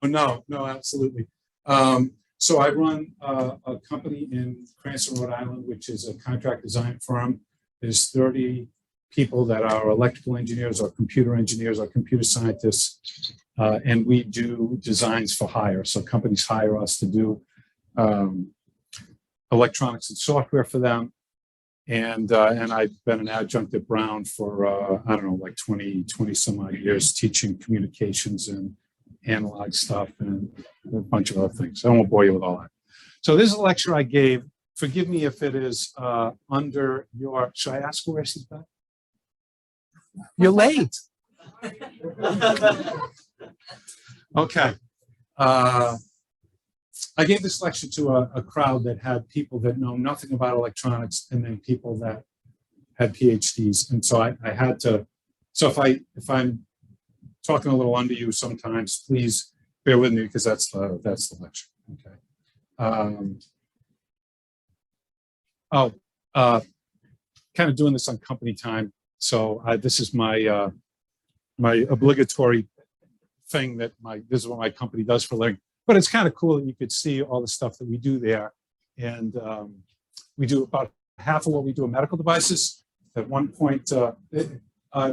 Oh, no, no, absolutely. So I run a company in Cranston, Rhode Island, which is a contract design firm. There's 30 people that are electrical engineers or computer scientists, and we do designs for hire. So companies hire us to do electronics and software for them. And I've been an adjunct at Brown for, I don't know, like 20 some odd years, teaching communications and analog stuff and a bunch of other things. I won't bore you with all that. So this is a lecture I gave. Forgive me if it is under your, should I ask where she's back? You're late. Okay. I gave this lecture to a crowd that had people that know nothing about electronics and then people that had PhDs. And so I had to, so if I'm talking a little under you sometimes, please bear with me because that's the lecture. Okay. Kind of doing this on company time. So this is my my obligatory thing that this is what my company does for a living. But it's kind of cool that you could see all the stuff that we do there. And we do about half of what we do in medical devices. At one point, it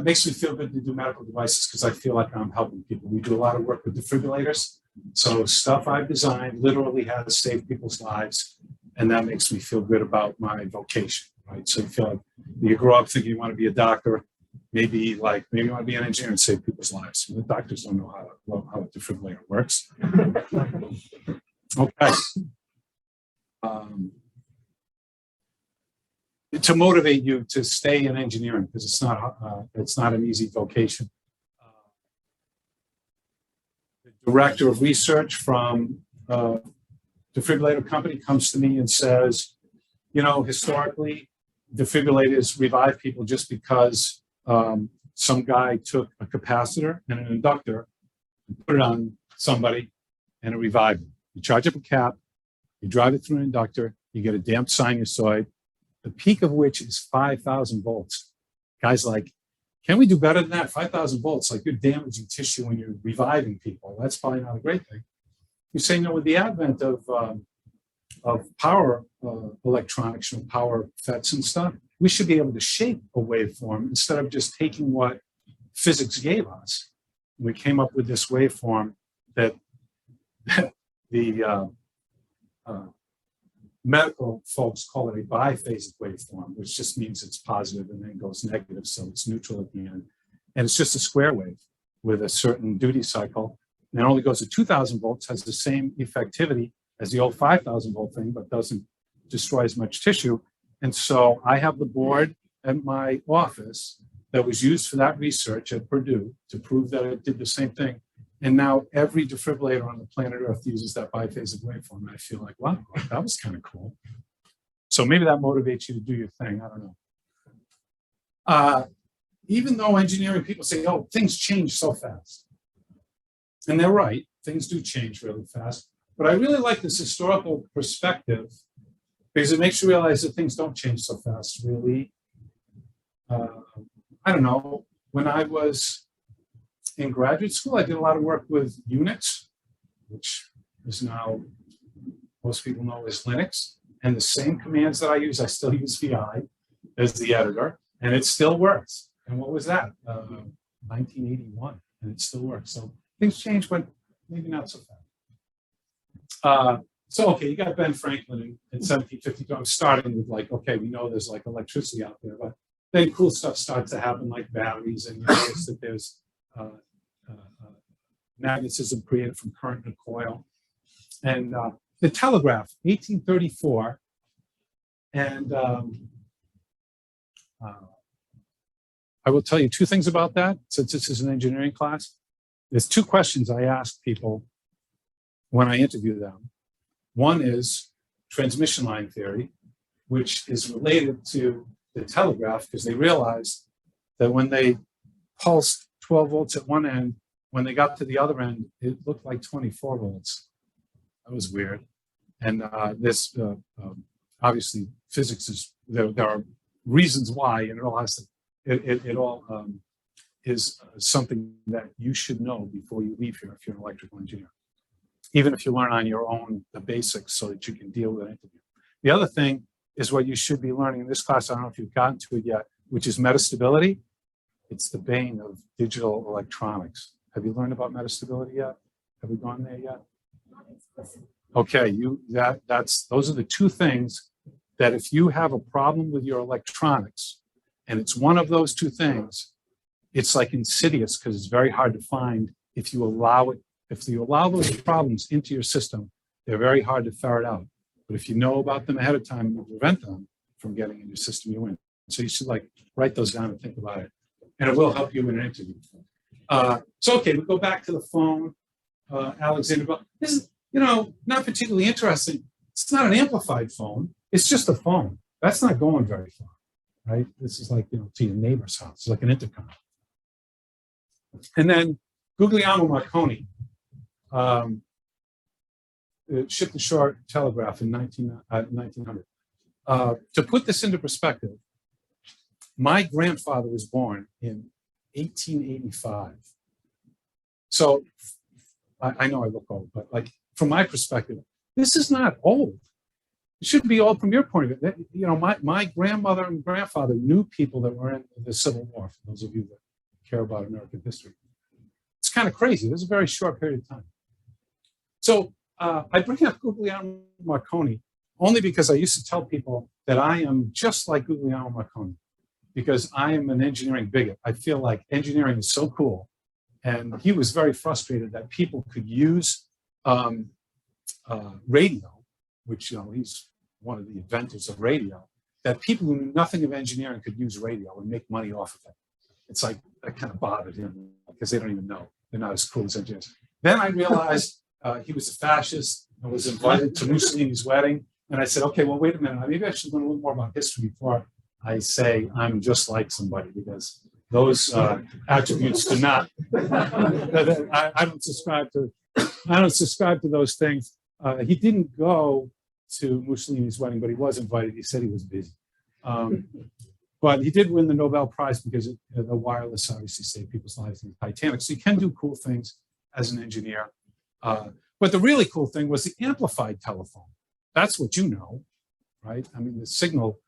makes me feel good to do medical devices because I feel like I'm helping people. We do a lot of work with defibrillators. So stuff I've designed literally has saved people's lives. And that makes me feel good about my vocation, right? So you feel like you grow up thinking you want to be a doctor, maybe you want to be an engineer and save people's lives. The doctors don't know how a defibrillator works. Okay. To motivate you to stay in engineering, because it's not an easy vocation. The director of research from defibrillator company comes to me and says, you know, historically, defibrillators revive people just because some guy took a capacitor and an inductor and put it on somebody and it revived them. You charge up a cap, you drive it through an inductor, you get a damped sinusoid, the peak of which is 5,000 volts. Guys like, can we do better than that? 5,000 volts, like you're damaging tissue when you're reviving people. That's probably not a great thing. You say, no, with the advent of power electronics and power FETs and stuff, we should be able to shape a waveform instead of just taking what physics gave us. We came up with this waveform that the medical folks call it a biphasic waveform, which just means it's positive and then goes negative, so it's neutral at the end. And it's just a square wave with a certain duty cycle. And it only goes to 2,000 volts, has the same effectivity as the old 5,000 volt thing, but doesn't destroy as much tissue. And so I have the board at my office that was used for that research at Purdue to prove that it did the same thing. And now every defibrillator on the planet Earth uses that biphasic waveform. And I feel like, wow, that was kind of cool. So maybe that motivates you to do your thing. I don't know. Even though engineering people say, oh, things change so fast. And they're right, things do change really fast. But I really like this historical perspective because it makes you realize that things don't change so fast, really. I don't know, when I was in graduate school, I did a lot of work with Unix, which is now, most people know as Linux. And the same commands that I use, I still use VI as the editor, and it still works. And what was that? 1981, and it still works. So things change, but maybe not so fast. So, okay, you got Ben Franklin in 1752. I'm starting with like, okay, we know there's like electricity out there, but then cool stuff starts to happen like batteries, and you notice that there's magnetism created from current and coil. And the telegraph, 1834, and I will tell you two things about that, since this is an engineering class. There's two questions I ask people when I interview them. One is transmission line theory, which is related to the telegraph, because they realized that when they pulsed 12 volts at one end, when they got to the other end, it looked like 24 volts. That was weird. And this, obviously, physics is, there are reasons why, and it all has to, it all is something that you should know before you leave here if you're an electrical engineer. even if you learn on your own the basics so that you can deal with an interview. The other thing is what you should be learning in this class. I don't know if you've gotten to it yet, which is metastability. It's the bane of digital electronics. Have you learned about metastability yet? Have we gone there yet? Okay, those are the two things that if you have a problem with your electronics, and it's one of those two things, it's like insidious because it's very hard to find if you allow it. If you allow those problems into your system, they're very hard to ferret out. But if you know about them ahead of time and you prevent them from getting in your system, you win. So you should like write those down and think about it. And it will help you in an interview. So, okay, we go back to the phone. Alexander, but this is, not particularly interesting. It's not an amplified phone. It's just a phone. That's not going very far, right? This is like, to your neighbor's house. It's like an intercom. And then Guglielmo Marconi shipped the short telegraph in 1900. To put this into perspective, my grandfather was born in 1885. So I know I look old, but like from my perspective, this is not old. It shouldn't be old from your point of view. My grandmother and grandfather knew people that were in the Civil War, for those of you that care about American history. It's kind of crazy. This is a very short period of time. So I bring up Guglielmo Marconi only because I used to tell people that I am just like Guglielmo Marconi because I am an engineering bigot. I feel like engineering is so cool. And he was very frustrated that people could use radio, which, he's one of the inventors of radio, that people who knew nothing of engineering could use radio and make money off of it. It's like, that kind of bothered him because they don't even know. They're not as cool as engineers. Then I realized he was a fascist and was invited to Mussolini's wedding. And I said, okay, well, wait a minute. Maybe I should learn a little more about history before I say I'm just like somebody, because those attributes do not. I don't subscribe to those things. He didn't go to Mussolini's wedding, but he was invited. He said he was busy. But he did win the Nobel Prize because the wireless obviously saved people's lives in the Titanic. So you can do cool things as an engineer. But the really cool thing was the amplified telephone. That's what you know, right? I mean, the signal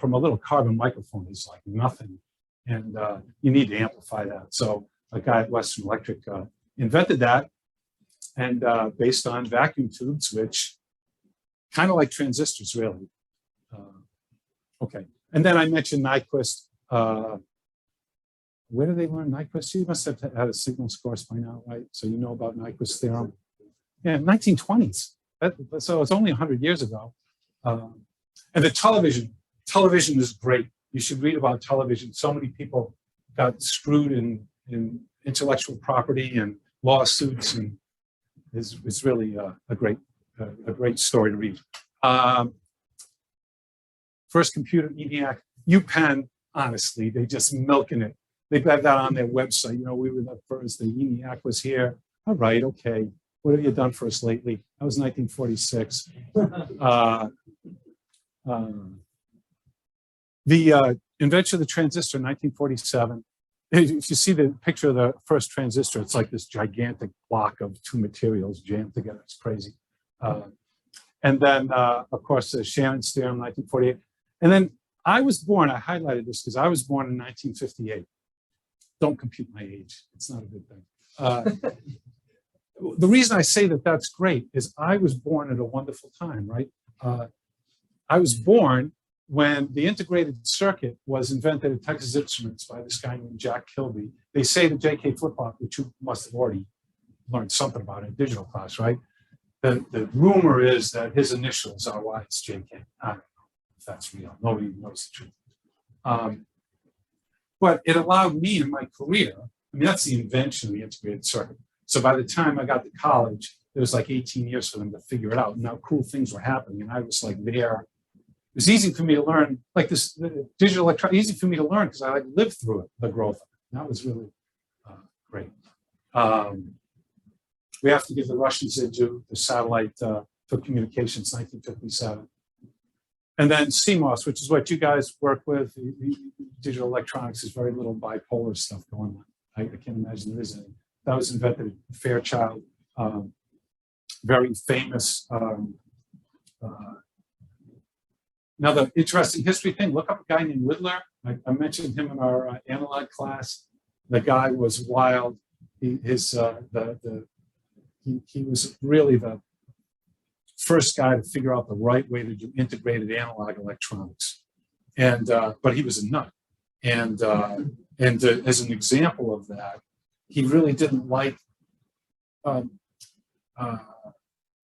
from a little carbon microphone is like nothing. And you need to amplify that. So a guy at Western Electric invented that, and based on vacuum tubes, which kind of like transistors, really. Okay. And then I mentioned Nyquist. Where did they learn Nyquist? You must have had a signals course by now, right? So you know about Nyquist theorem. Yeah, 1920s. So it's only 100 years ago. And the television is great. You should read about television. So many people got screwed in intellectual property and lawsuits, and it's really a great story to read. First computer, ENIAC, UPenn, honestly, they just milking it. They've got that on their website. We were the first, the ENIAC was here. All right, okay. What have you done for us lately? That was 1946. The invention of the transistor, 1947. If you see the picture of the first transistor, it's like this gigantic block of two materials jammed together. It's crazy. And then, of course, Shannon's theorem, 1948. And then I was born, I highlighted this because I was born in 1958. Don't compute my age. It's not a good thing. The reason I say that that's great is I was born at a wonderful time, right? I was born when the integrated circuit was invented at Texas Instruments by this guy named Jack Kilby. They say the JK flip-flop, which you must have already learned something about in digital class, right? The rumor is that his initials are why it's JK. I don't know if that's real. Nobody knows the truth. But it allowed me in my career, that's the invention of the integrated circuit. So by the time I got to college, it was like 18 years for them to figure it out. Now cool things were happening, and I was like there. It was easy for me to learn, like this digital electronics, easy for me to learn because I lived through it, the growth of it. That was really great. We have to give the Russians the satellite for communications, 1957. And then CMOS, which is what you guys work with. Digital electronics is very little bipolar stuff going on. I can't imagine there is any. That was invented at Fairchild. very famous. Another interesting history thing, look up a guy named Whittler. I mentioned him in our analog class. The guy was wild. He was really the first guy to figure out the right way to do integrated analog electronics. And but he was a nut. And as an example of that, he really didn't like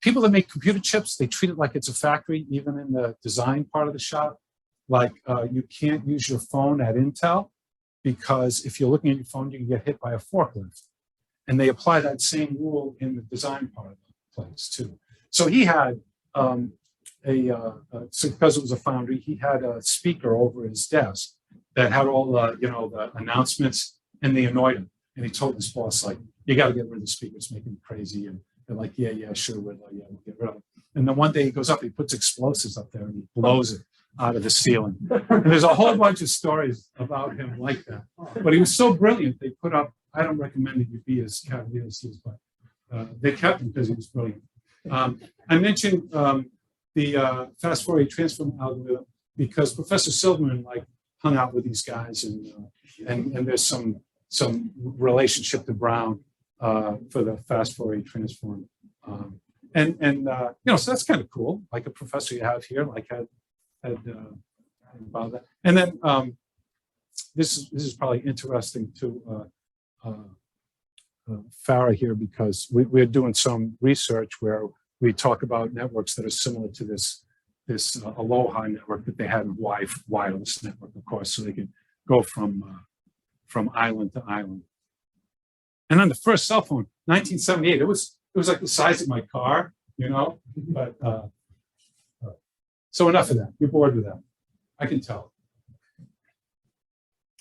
people that make computer chips. They treat it like it's a factory, even in the design part of the shop. Like you can't use your phone at Intel because if you're looking at your phone, you can get hit by a forklift. And they apply that same rule in the design part of the place too. So he had so because it was a foundry, he had a speaker over his desk that had all the, the announcements, and they annoyed him. And he told his boss, like, you got to get rid of the speaker, it's making me crazy. And they're like, yeah, sure, we'll get rid of it. And then one day he goes up, he puts explosives up there and he blows it out of the ceiling. And there's a whole bunch of stories about him like that. But he was so brilliant, they put up, I don't recommend that you be as cavalier as he is, but they kept him because he was brilliant. I mentioned the fast Fourier transform algorithm because Professor Silverman hung out with these guys, and there's some relationship to Brown for the fast Fourier transform, so that's kind of cool. Like a professor you have here, had about that. And then this is probably interesting to Farah here because we're doing some research where we talk about networks that are similar to this Aloha network that they had in wireless network, of course, so they could go from island to island. And then the first cell phone, 1978, it was like the size of my car, But so enough of that. You're bored with that. I can tell.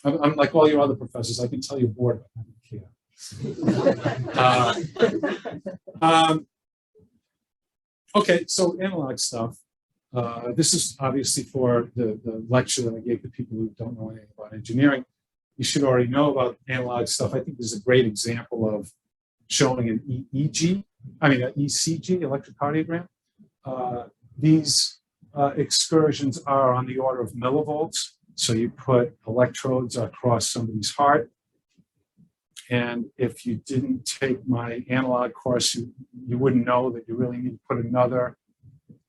I'm like all your other professors. I can tell you're bored, but I don't care. Okay, so analog stuff. This is obviously for the lecture that I gave to people who don't know anything about engineering. You should already know about analog stuff. I think this is a great example of showing an an ECG, electrocardiogram. These excursions are on the order of millivolts. So you put electrodes across somebody's heart. And if you didn't take my analog course, you wouldn't know that you really need to put another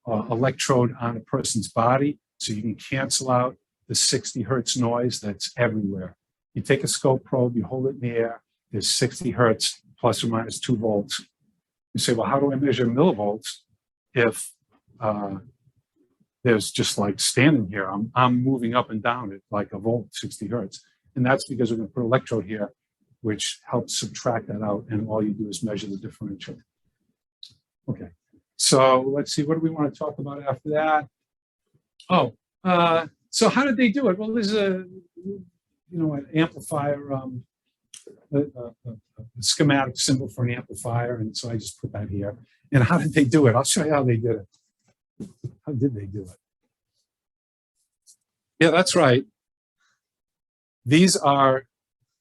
electrode on a person's body so you can cancel out the 60 hertz noise that's everywhere. You take a scope probe, you hold it in the air, there's 60 hertz plus or minus 2 volts. You say, well, how do I measure millivolts if there's just like standing here? I'm moving up and down at like a volt, 60 hertz. And that's because we're going to put an electrode here, which helps subtract that out, and all you do is measure the differential. Okay, so let's see, what do we want to talk about after that? Oh, so how did they do it? Well, there's an amplifier, a schematic symbol for an amplifier, and so I just put that here. And how did they do it? I'll show you how they did it. How did they do it? Yeah, that's right. These are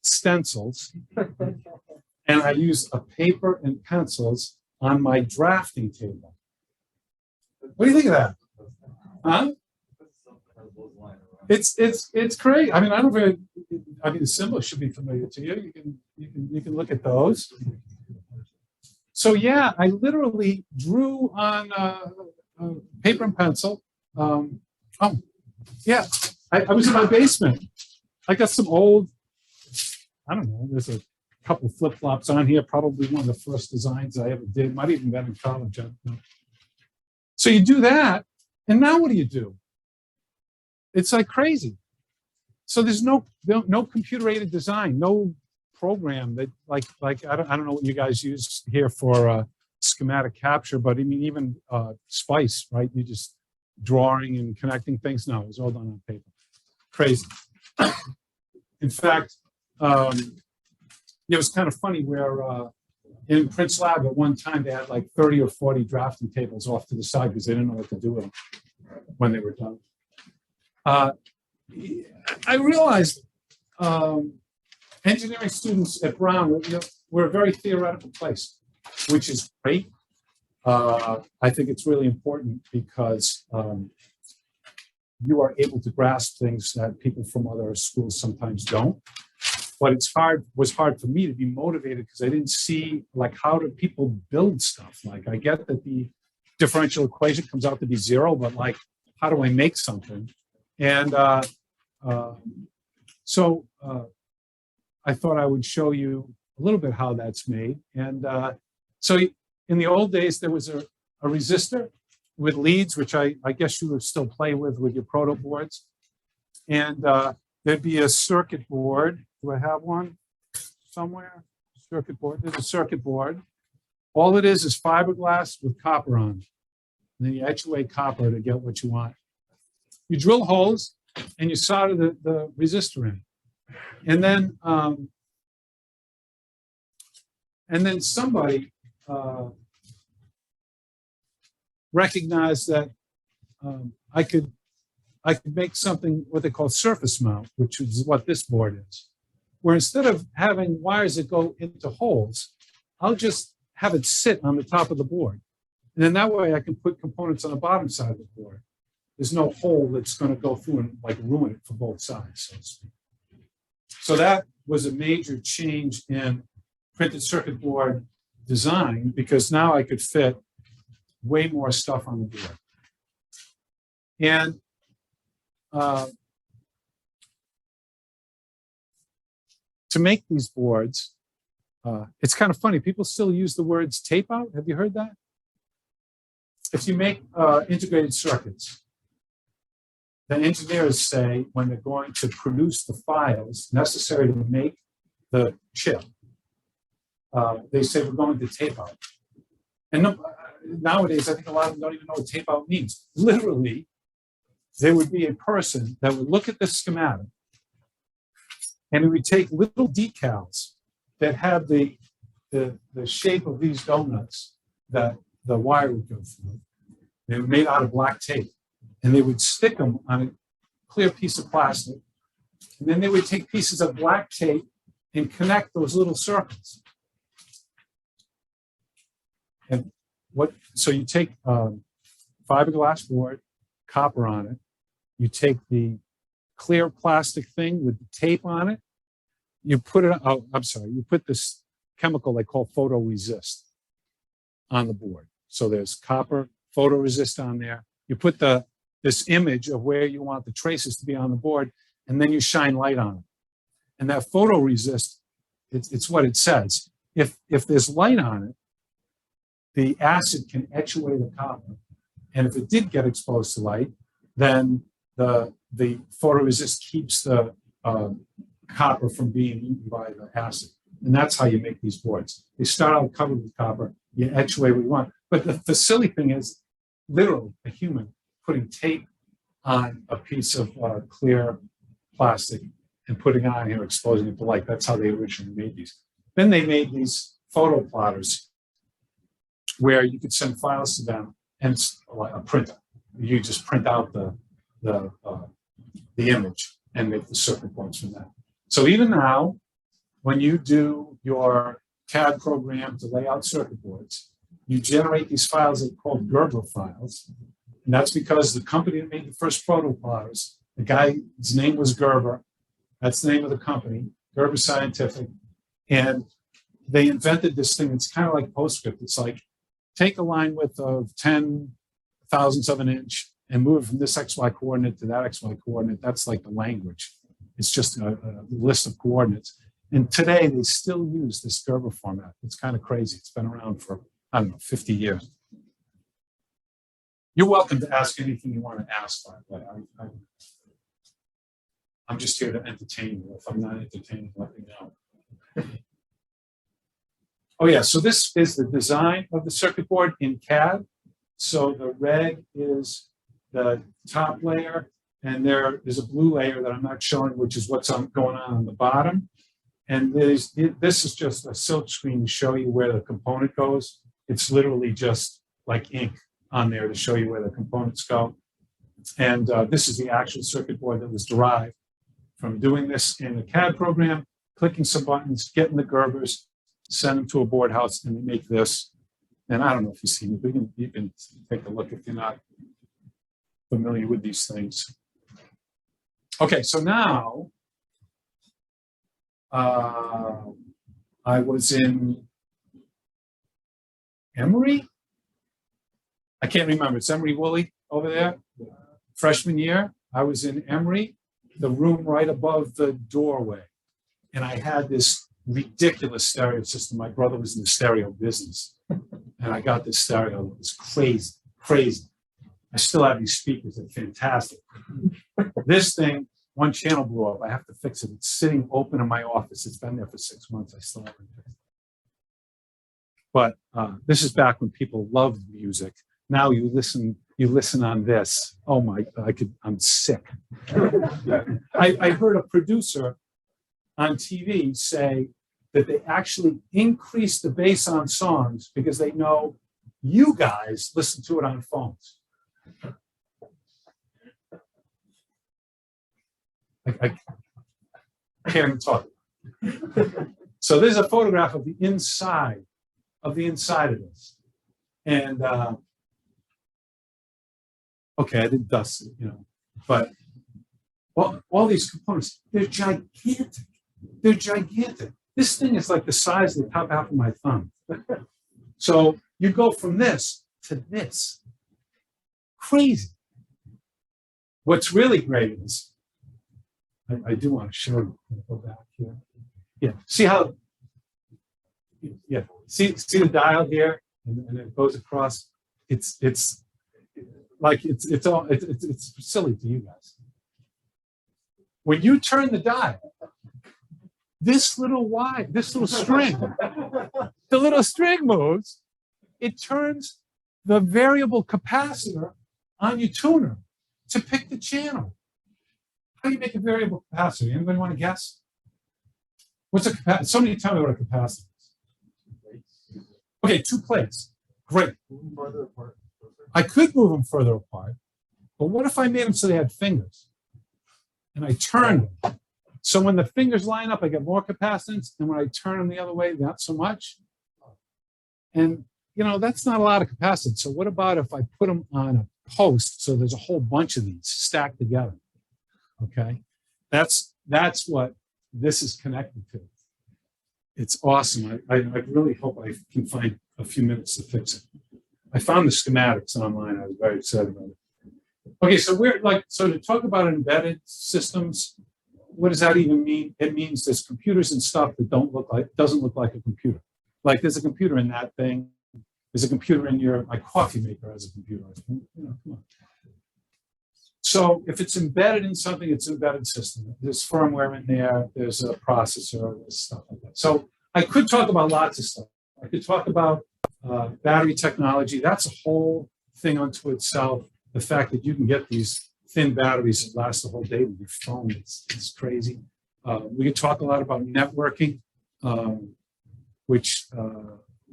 stencils, and I use a paper and pencils on my drafting table. What do you think of that? Huh? It's great. I mean, the symbol should be familiar to you. You can look at those. So yeah, I literally drew on paper and pencil. Oh yeah, I was in my basement. I got some old, I don't know, there's a couple flip-flops on here, probably one of the first designs I ever did. Might even been in college. I don't know. So you do that, and now what do? It's like crazy. So there's no computer-aided design, no program that like I don't know what you guys use here for schematic capture, but I mean even Spice, right? You just drawing and connecting things. No, it was all done on paper. Crazy. In fact, it was kind of funny where in Prince Lab at one time they had like 30 or 40 drafting tables off to the side because they didn't know what to do with them when they were done. I realized engineering students at Brown were a very theoretical place, which is great. I think it's really important because you are able to grasp things that people from other schools sometimes don't. But was hard for me to be motivated because I didn't see, like, how do people build stuff? Like, I get that the differential equation comes out to be 0, but like, how do I make something? And so I thought I would show you a little bit how that's made. And so in the old days, there was a resistor with leads, which I guess you would still play with your proto boards. And there'd be a circuit board. Do I have one somewhere? Circuit board. There's a circuit board. All it is fiberglass with copper on it. And then you etch away copper to get what you want. You drill holes and you solder the resistor in. And then somebody recognized that I could make something what they call surface mount, which is what this board is, where instead of having wires that go into holes, I'll just have it sit on the top of the board. And then that way I can put components on the bottom side of the board. There's no hole that's going to go through and like ruin it for both sides, so to speak. So that was a major change in printed circuit board design, because now I could fit way more stuff on the board. And to make these boards, it's kind of funny. People still use the words tape out. Have you heard that? If you make integrated circuits, the engineers say when they're going to produce the files necessary to make the chip, they say we're going to tape out. And nowadays, I think a lot of them don't even know what tape out means. Literally, there would be a person that would look at the schematic and he would take little decals that had the shape of these donuts that the wire would go through. They were made out of black tape, and they would stick them on a clear piece of plastic. And then they would take pieces of black tape and connect those little circles. And so you take fiberglass board, copper on it. You take the clear plastic thing with the tape on it. You put it, you put this chemical they call photoresist on the board. So there's copper, photoresist on there. You put this image of where you want the traces to be on the board, and then you shine light on it. And that photoresist, it's what it says. If there's light on it, the acid can etch away the copper. And if it did get exposed to light, then the photoresist keeps the copper from being eaten by the acid. And that's how you make these boards. They start out covered with copper, you etch away what you want. But the silly thing is, literally, a human putting tape on a piece of clear plastic and putting it on here, exposing it to light. That's how they originally made these. Then they made these photo plotters where you could send files to them, and it's like a printer. You just print out the image and make the circuit boards from that. So even now, when you do your CAD program to lay out circuit boards, you generate these files that are called Gerber files. And that's because the company that made the first proto plotters, the guy's name was Gerber. That's the name of the company, Gerber Scientific. And they invented this thing. It's kind of like PostScript. It's like, take a line width of 10 thousandths of an inch and move from this XY coordinate to that XY coordinate. That's like the language. It's just a list of coordinates. And today they still use this Gerber format. It's kind of crazy. It's been around for, I don't know, 50 years. You're welcome to ask anything you want to ask, by the way. I'm just here to entertain you. If I'm not entertaining, let me know. Oh yeah, so this is the design of the circuit board in CAD. So the red is the top layer, and there is a blue layer that I'm not showing, which is what's going on the bottom. And this is just a silk screen to show you where the component goes. It's literally just like ink on there to show you where the components go. And this is the actual circuit board that was derived from doing this in a CAD program, clicking some buttons, getting the Gerbers, send them to a board house, and they make this. And I don't know if you've seen it, but you can take a look if you're not familiar with these things. Okay, so now I was in Emory. I can't remember. It's Emory Woolley over there. Freshman year, I was in Emory, the room right above the doorway. And I had this ridiculous stereo system. My brother was in the stereo business. And I got this stereo. It was crazy, crazy. I still have these speakers. They're fantastic. This thing, one channel blew up. I have to fix it. It's sitting open in my office. It's been there for 6 months. I still haven't fixed it. But this is back when people loved music. Now you listen on this. Oh my, I'm sick. I heard a producer on TV say that they actually increase the bass on songs because they know you guys listen to it on phones. I can't even talk. So there's a photograph of the inside of this. And okay, I did dust it, but all these components, they're gigantic. They're gigantic. This thing is like the size of the top half of my thumb. So you go from this to this. Crazy. What's really great is, I do want to show you. Go back here. Yeah. See how? Yeah. See the dial here, and it goes across. It's silly to you guys. When you turn the dial, this little string, the little string moves. It turns the variable capacitor on your tuner to pick the channel. How do you make a variable capacitor? Anybody want to guess? What's a capacitor? Somebody tell me what a capacitor is. Okay, 2 plates. Great. I could move them further apart, but what if I made them so they had fingers? And I turned them. So when the fingers line up, I get more capacitance, and when I turn them the other way, not so much. And that's not a lot of capacitance. So what about if I put them on a post so there's a whole bunch of these stacked together? Okay, that's what this is connected to. It's awesome. I really hope I can find a few minutes to fix it. I found the schematics online. I was very excited about it. Okay, so so to talk about embedded systems, what does that even mean? It means there's computers and stuff that doesn't look like a computer. Like there's a computer in that thing. There's a computer in my coffee maker has a computer. Come on. So if it's embedded in something, it's an embedded system. There's firmware in there. There's a processor, there's stuff like that. So I could talk about lots of stuff. I could talk about battery technology. That's a whole thing unto itself. The fact that you can get these thin batteries that last the whole day with your phone, it's crazy. We could talk a lot about networking, which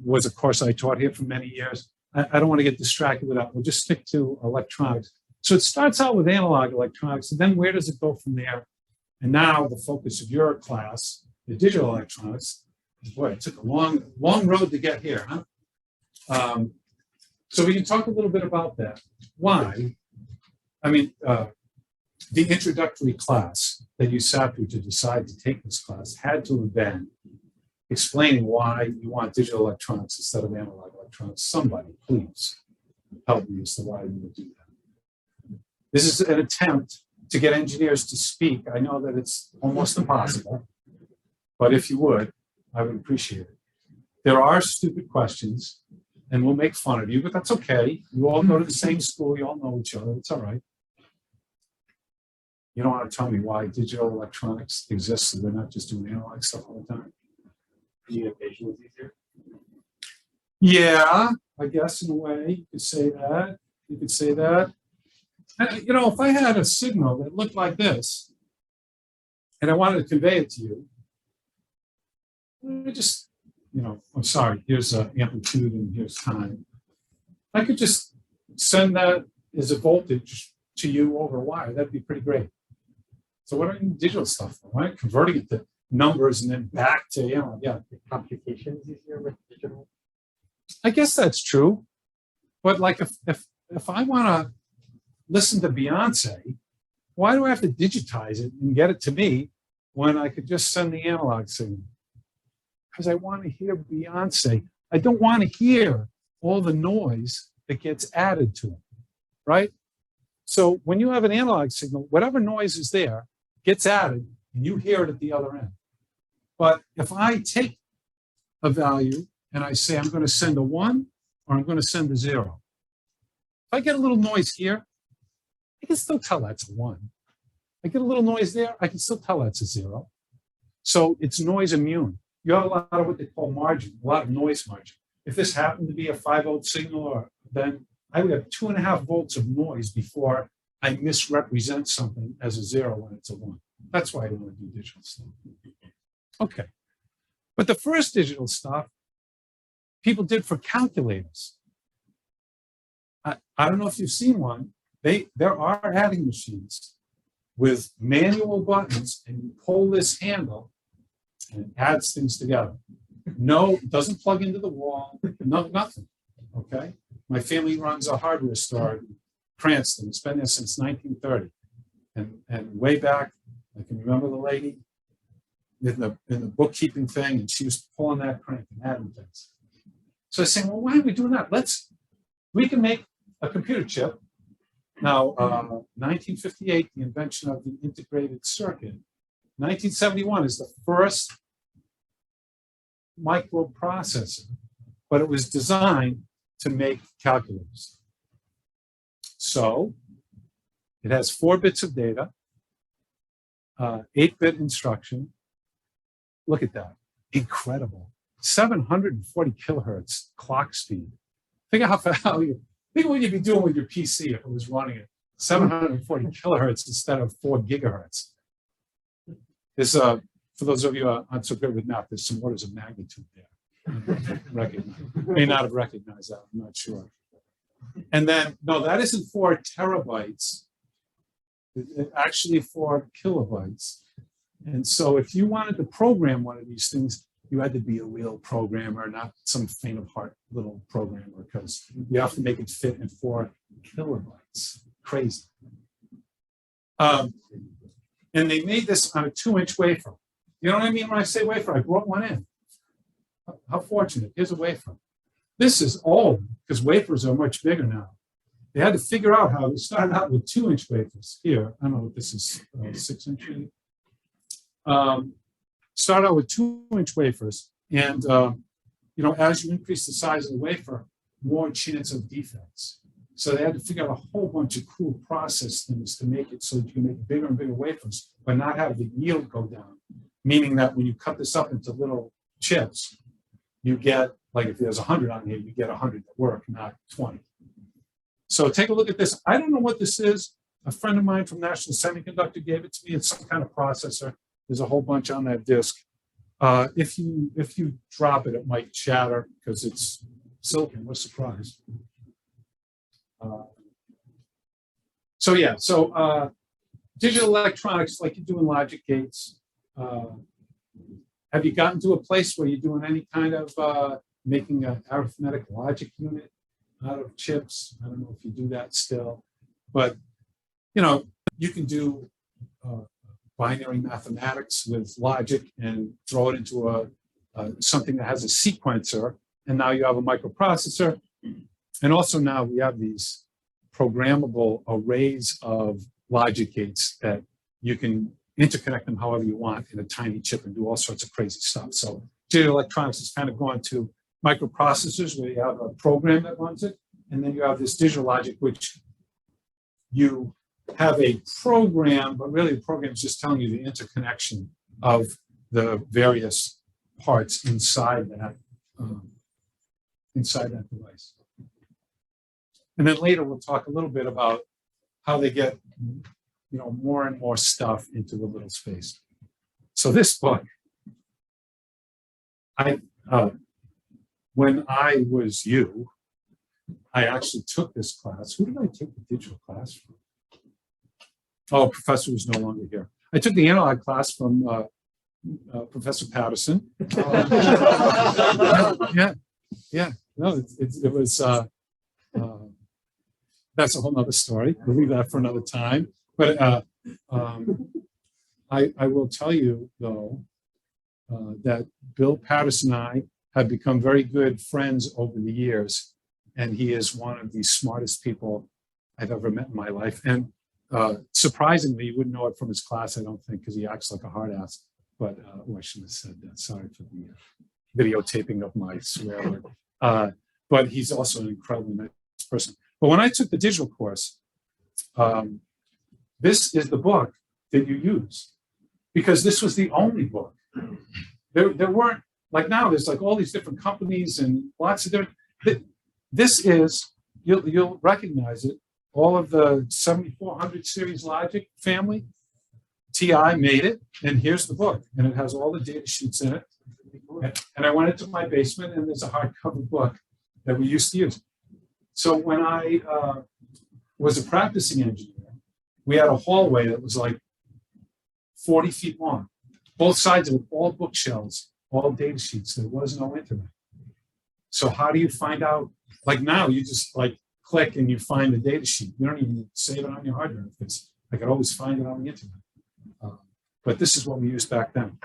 was a course I taught here for many years. I don't want to get distracted with that. We'll just stick to electronics. So it starts out with analog electronics, and then where does it go from there? And now the focus of your class, the digital electronics, boy, it took a long road to get here, huh? So we can talk a little bit about that. Why? I mean, the introductory class that you sat through to decide to take this class had to have been explaining why you want digital electronics instead of analog electronics. Somebody, please help me as to why you would do that. This is an attempt to get engineers to speak. I know that it's almost impossible, but if you would, I would appreciate it. There are stupid questions, and we'll make fun of you, but that's okay. You all go to the same school. You all know each other. It's all right. You don't want to tell me why digital electronics exists and they're not just doing analog stuff all the time. Communication is easier? Yeah, I guess in a way you could say that. You could say that. And, you know, if I had a signal that looked like this and I wanted to convey it to you, I just, you know, I'm sorry, here's amplitude and here's time. I could just send that as a voltage to you over a wire. That'd be pretty great. So what are digital stuff, right? Converting it to numbers and then back to, you know, yeah. The computation is easier with digital. I guess that's true. But like if I want to listen to Beyonce, why do I have to digitize it and get it to me when I could just send the analog signal? Because I want to hear Beyonce. I don't want to hear all the noise that gets added to it, right? So when you have an analog signal, whatever noise is there gets added and you hear it at the other end. But if I take a value and I say I'm going to send a 1 or I'm going to send a 0, if I get a little noise here, I can still tell that's a 1. I get a little noise there, I can still tell that's a 0. So it's noise immune. You have a lot of what they call margin, a lot of noise margin. If this happened to be a 5-volt signal, then I would have 2.5 volts of noise before I misrepresent something as a 0 when it's a 1. That's why I don't want to do digital stuff. Okay. But the first digital stuff people did for calculators. I don't know if you've seen one. There are adding machines with manual buttons, and you pull this handle and it adds things together. No, it doesn't plug into the wall, nothing, okay? My family runs a hardware store in Cranston. It's been there since 1930. And way back, I can remember the lady in the bookkeeping thing, and she was pulling that crank and adding things. So I was saying, well, why are we doing that? We can make a computer chip. Now, 1958, the invention of the integrated circuit. 1971 is the first microprocessor, but it was designed to make calculators. So it has 4 bits of data, 8-bit instruction. Look at that, incredible. 740 kilohertz clock speed. Think of think what you'd be doing with your PC if it was running at 740 kilohertz instead of 4 gigahertz. There's for those of you who aren't so good with math, there's some orders of magnitude there. May not have recognized that, I'm not sure. And then, no, that isn't 4 terabytes. It's actually 4 kilobytes. And so if you wanted to program one of these things, you had to be a real programmer, not some faint of heart little programmer, because you have to make it fit in 4 kilobytes. Crazy. And they made this on a 2-inch wafer. You know what I mean when I say wafer? I brought one in. How fortunate. Here's a wafer. This is old, because wafers are much bigger now. They had to figure out how to start out with 2-inch wafers. Here, I don't know if this is 6-inch. Start out with 2-inch wafers, and you know, as you increase the size of the wafer, more chance of defects. So they had to figure out a whole bunch of cool process things to make it so that you can make bigger and bigger wafers, but not have the yield go down. Meaning that when you cut this up into little chips, you get, like if there's 100 on here, you get 100 that work, not 20. So take a look at this. I don't know what this is. A friend of mine from National Semiconductor gave it to me. It's some kind of processor. There's a whole bunch on that disk. If you drop it, it might shatter because it's silicon. What a surprise. Digital electronics, like you do in logic gates. Have you gotten to a place where you're doing any kind of making an arithmetic logic unit out of chips? I don't know if you do that still, but you know, you can do binary mathematics with logic and throw it into something that has a sequencer, and now you have a microprocessor. And also now we have these programmable arrays of logic gates that you can interconnect them however you want in a tiny chip and do all sorts of crazy stuff. So digital electronics has kind of gone to microprocessors where you have a program that runs it, and then you have this digital logic, which you have a program, but really the program is just telling you the interconnection of the various parts inside that device. And then later we'll talk a little bit about how they get, you know, more and more stuff into the little space. So this book, when I was you, I actually took this class. Who did I take the digital class from? Oh, professor was no longer here. I took the analog class from Professor Patterson. Yeah. no, it was, that's a whole nother story. We'll leave that for another time. But I will tell you, though, that Bill Patterson and I have become very good friends over the years. And he is one of the smartest people I've ever met in my life. And surprisingly, you wouldn't know it from his class, I don't think, because he acts like a hard ass. But I shouldn't have said that. Sorry for the videotaping of my swear word. But he's also an incredibly nice person. But when I took the digital course, this is the book that you use, because this was the only book. There weren't, like now, there's like all these different companies and lots of different. This is, you'll recognize it, all of the 7400 series logic family. TI made it, and here's the book, and it has all the data sheets in it. And I went into my basement, and there's a hardcover book that we used to use. So when I was a practicing engineer, we had a hallway that was like 40 feet long. Both sides of it, all bookshelves, all data sheets. There was no internet. So how do you find out? Like now, you just like click and you find the data sheet. You don't even save it on your hard drive, because I could always find it on the internet. But this is what we used back then.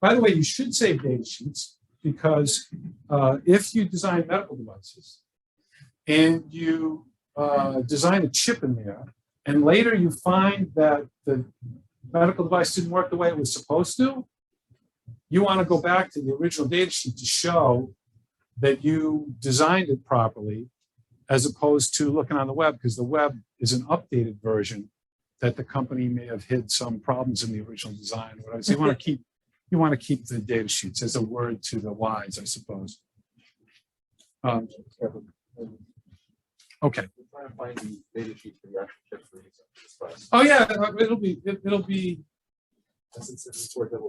By the way, you should save data sheets, because if you design medical devices and you design a chip in there, and later you find that the medical device didn't work the way it was supposed to, you want to go back to the original data sheet to show that you designed it properly, as opposed to looking on the web, because the web is an updated version that the company may have hid some problems in the original design. Or whatever. So you want to keep the data sheets as a word to the wise, I suppose. Okay. We're trying to find the data sheet for the actual chips for this class. Oh yeah, it'll be. It's 400.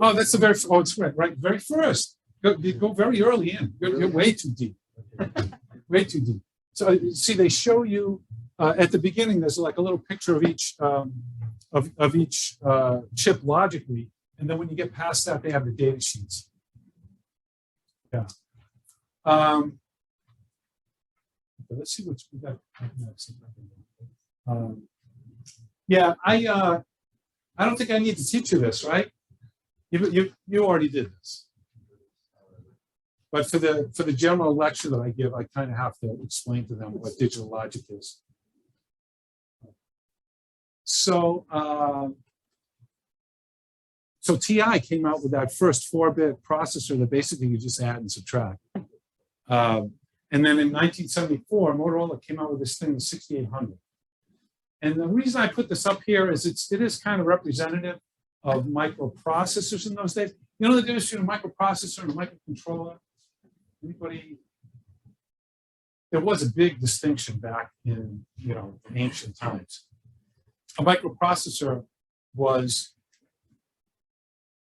Oh, that's the very. Oh, it's right. Very first. Go very early in. You're way too deep. Way too deep. So see, they show you at the beginning. There's like a little picture of each chip logically, and then when you get past that, they have the data sheets. Yeah. Let's see what's we got next. Yeah, I don't think I need to teach you this, right? You already did this. But for the general lecture that I give, I kind of have to explain to them what digital logic is. So TI came out with that first 4-bit processor that basically you just add and subtract. And then in 1974, Motorola came out with this thing, the 6800. And the reason I put this up here is it is kind of representative of microprocessors in those days. You know the difference between a microprocessor and a microcontroller? Anybody? There was a big distinction back in ancient times. A microprocessor was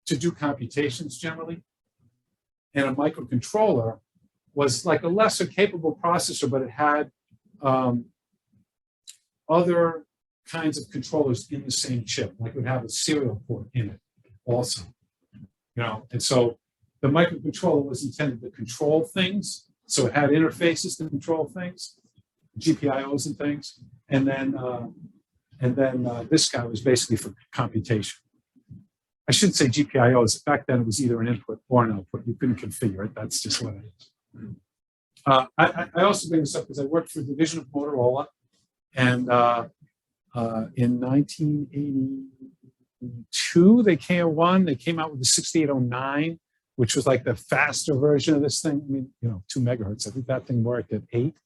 to do computations generally, and a microcontroller was like a lesser capable processor, but it had other kinds of controllers in the same chip. Like it would have a serial port in it also, And so the microcontroller was intended to control things. So it had interfaces to control things, GPIOs and things. And then this guy was basically for computation. I shouldn't say GPIOs. Back then, it was either an input or an output. You couldn't configure it. That's just what it is. I also bring this up because I worked for a division of Motorola, and in 1982 they came out with the 6809, which was like the faster version of this thing. I mean, 2 megahertz. I think that thing worked at 8,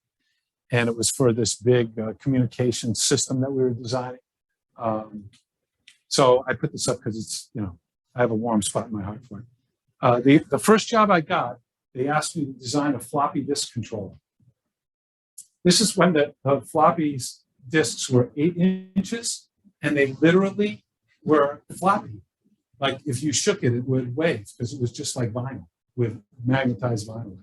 and it was for this big communication system that we were designing. So I put this up because it's I have a warm spot in my heart for it. The first job I got, they asked me to design a floppy disk controller. This is when the floppy disks were 8 inches, and they literally were floppy. Like if you shook it, it would wave because it was just like vinyl with magnetized vinyl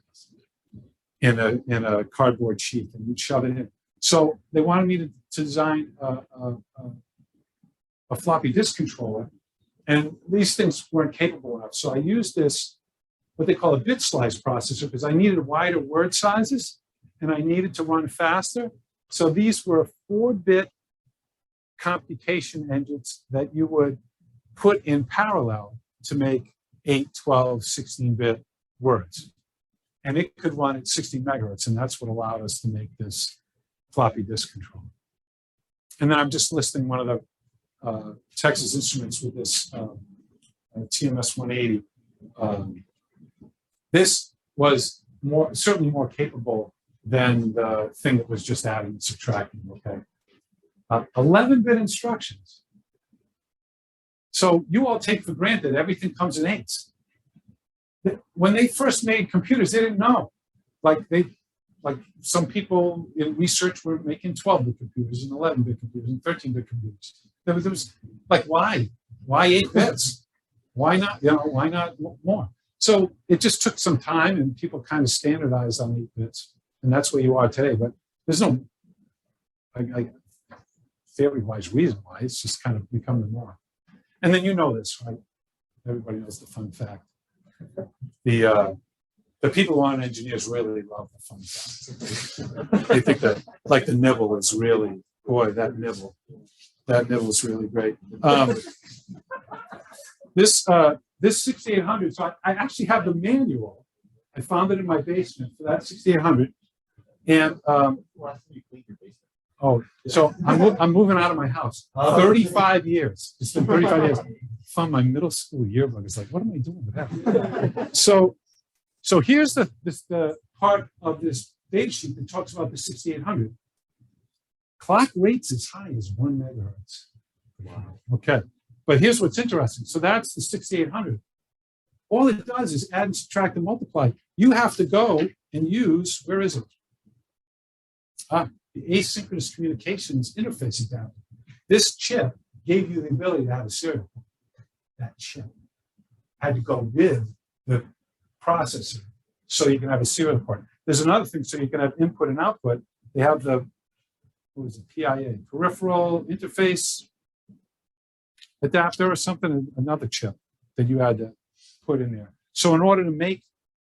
in a cardboard sheet, and you'd shove it in. So they wanted me to design a floppy disk controller, and these things weren't capable enough. So I used this what they call a bit slice processor because I needed wider word sizes and I needed to run faster. So these were 4-bit computation engines that you would put in parallel to make 8, 12, 16-bit words. And it could run at 60 megahertz, and that's what allowed us to make this floppy disk controller. And then I'm just listing one of the Texas Instruments with this TMS 180. This was certainly more capable than the thing that was just adding and subtracting, okay? 11-bit instructions. So you all take for granted everything comes in 8s. When they first made computers, they didn't know. Like some people in research were making 12-bit computers and 11-bit computers and 13-bit computers. There was like, why? Why 8 bits? Why not? Why not more? So it just took some time, and people kind of standardized on 8 bits, and that's where you are today. But there's no theory-wise reason why. It's just kind of become the norm. And then you know this, right? Everybody knows the fun fact. The people who aren't engineers really love the fun facts. They think that, like, the nibble is really, boy, that nibble is really great. This 6800, so I actually have the manual. I found it in my basement for that 6800. And so I'm moving out of my house. 35 years. It's been 35 years. I found my middle school yearbook. It's like, what am I doing with that? So here's the part of this data sheet that talks about the 6800. Clock rates as high as 1 megahertz. Wow. Okay. But here's what's interesting. So that's the 6800. All it does is add and subtract and multiply. You have to go and use, where is it? The asynchronous communications interface adapter. This chip gave you the ability to have a serial port. That chip had to go with the processor so you can have a serial port. There's another thing, so you can have input and output. They have the, what was it, PIA, peripheral interface adapter or something, another chip that you had to put in there. So in order to make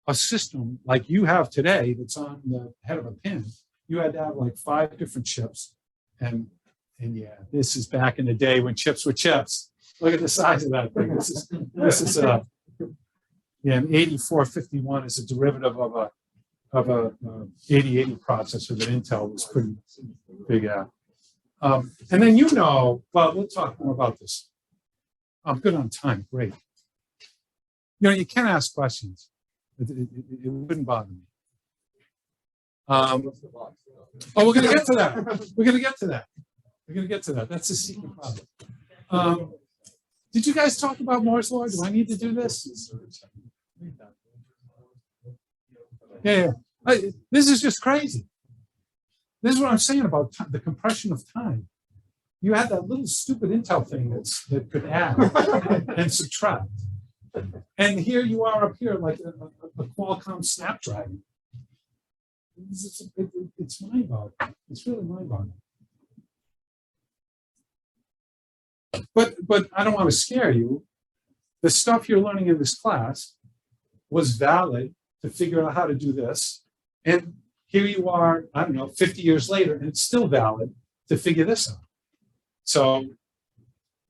a system like you have today that's on the head of a pin, you had to have like 5 different chips. And yeah, this is back in the day when chips were chips. Look at the size of that thing. This is an 8451 is a derivative of a 8080 processor that Intel was pretty big at. And then well, we'll talk more about this. I'm good on time, great. You can ask questions. It wouldn't bother me. We're going to get to that. We're going to get to that. That's a secret problem. Did you guys talk about Moore's Law? Do I need to do this? Yeah. This is just crazy. This is what I'm saying about the compression of time. You had that little stupid Intel thing that could add and subtract. And here you are up here like a Qualcomm Snapdragon. It's mind-boggling. It's really mind-boggling. But I don't want to scare you. The stuff you're learning in this class was valid to figure out how to do this. And here you are, I don't know, 50 years later, and it's still valid to figure this out. So,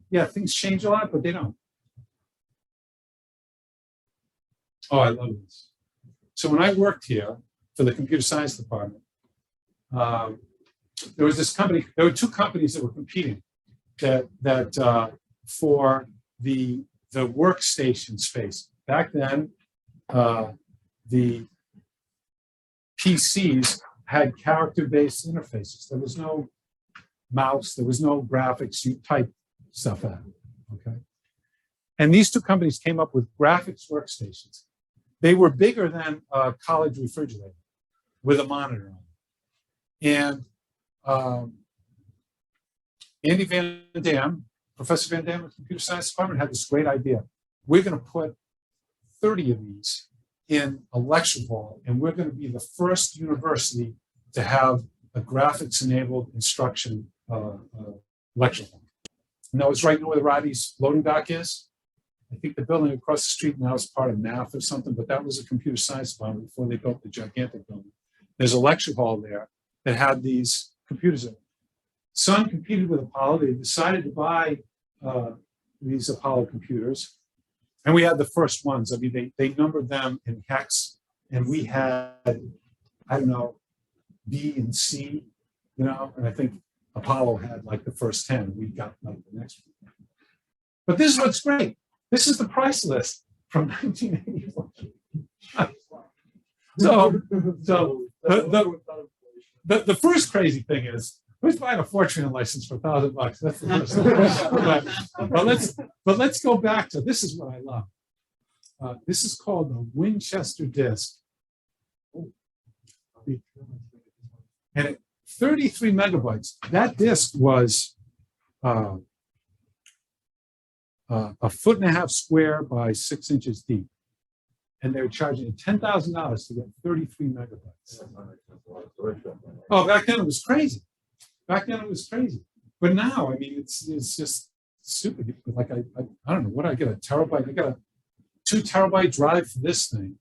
yeah, things change a lot, but they don't. Oh, I love this. So when I worked here for the computer science department, there was this company, there were 2 companies that were competing that for the workstation space. Back then, the PCs had character-based interfaces. There was no mouse, there was no graphics, you type stuff out, okay? And these 2 companies came up with graphics workstations. They were bigger than a college refrigerator with a monitor on it. And Andy Van Dam, Professor Van Dam of the Computer Science Department, had this great idea. We're going to put 30 of these in a lecture hall, and we're going to be the first university to have a graphics-enabled instruction lecture hall. And that was right where the Roddy's loading dock is. I think the building across the street now is part of math or something, but that was a computer science department before they built the gigantic building. There's a lecture hall there that had these computers in it. Sun competed with Apollo. They decided to buy these Apollo computers. And we had the first ones. I mean, they numbered them in hex. And we had, I don't know, B and C, you know, and I think Apollo had like the first 10. We got like the next one. But this is what's great. This is the price list from 1981. So the first crazy thing is, who's buying a Fortran license for $1,000? That's the first thing. But let's go back to, this is what I love. This is called the Winchester disk. And at 33 megabytes, that disk was a 1.5 feet square by 6 inches deep. And they were charging $10,000 to get 33 megabytes. Oh, back then it was crazy. Back then it was crazy. But now, I mean, it's just stupid. Like I don't know, what I get, a terabyte? I got a 2 terabyte drive for this thing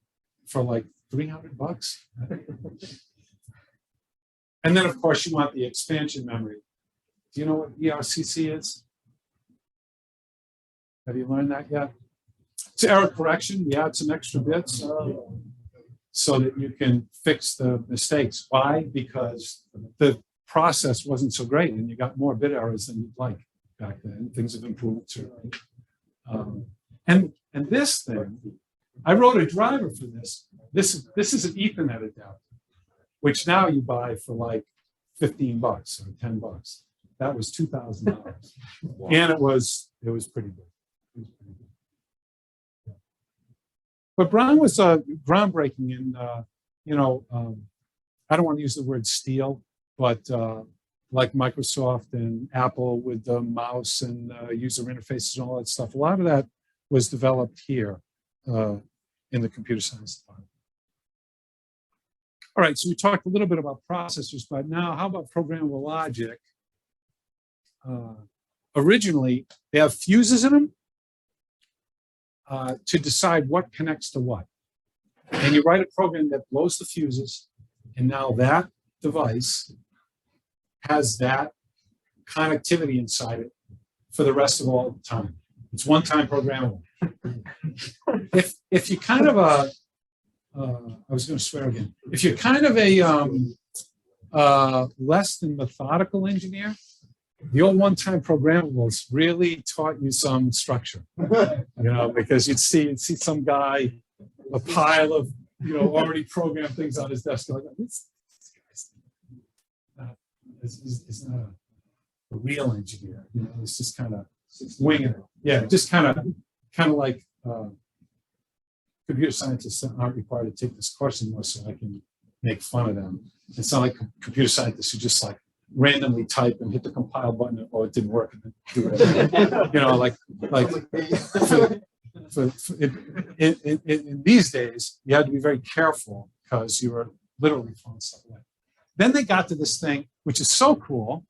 for like $300. And then, of course, you want the expansion memory. Do you know what ERCC is? Have you learned that yet? It's error correction. We add some extra bits so that you can fix the mistakes. Why? Because the process wasn't so great and you got more bit errors than you'd like back then. Things have improved certainly. And this thing, I wrote a driver for this. This is an Ethernet adapter, which now you buy for like $15 or $10. That was $2,000, wow. And it was pretty good. It was pretty good. Yeah. But Brown was groundbreaking in I don't want to use the word steal, but like Microsoft and Apple with the mouse and user interfaces and all that stuff. A lot of that was developed here in the computer science department. All right, so we talked a little bit about processors, but now how about programmable logic? Originally, they have fuses in them to decide what connects to what. And you write a program that blows the fuses, and now that device has that connectivity inside it for the rest of all the time. It's one-time programmable. If you kind of I was going to swear again. If you're kind of a less than methodical engineer, the old one-time programmables really taught you some structure, because you'd see some guy, a pile of, already programmed things on his desk. Like, this guy's not a real engineer. It's just kind of winging it. Yeah, just kind of like computer scientists aren't required to take this course anymore, so I can make fun of them. It's not like computer scientists who just like randomly type and hit the compile button, or it didn't work, and then do it. In these days, you had to be very careful because you were literally throwing stuff away. Then they got to this thing, which is so cool,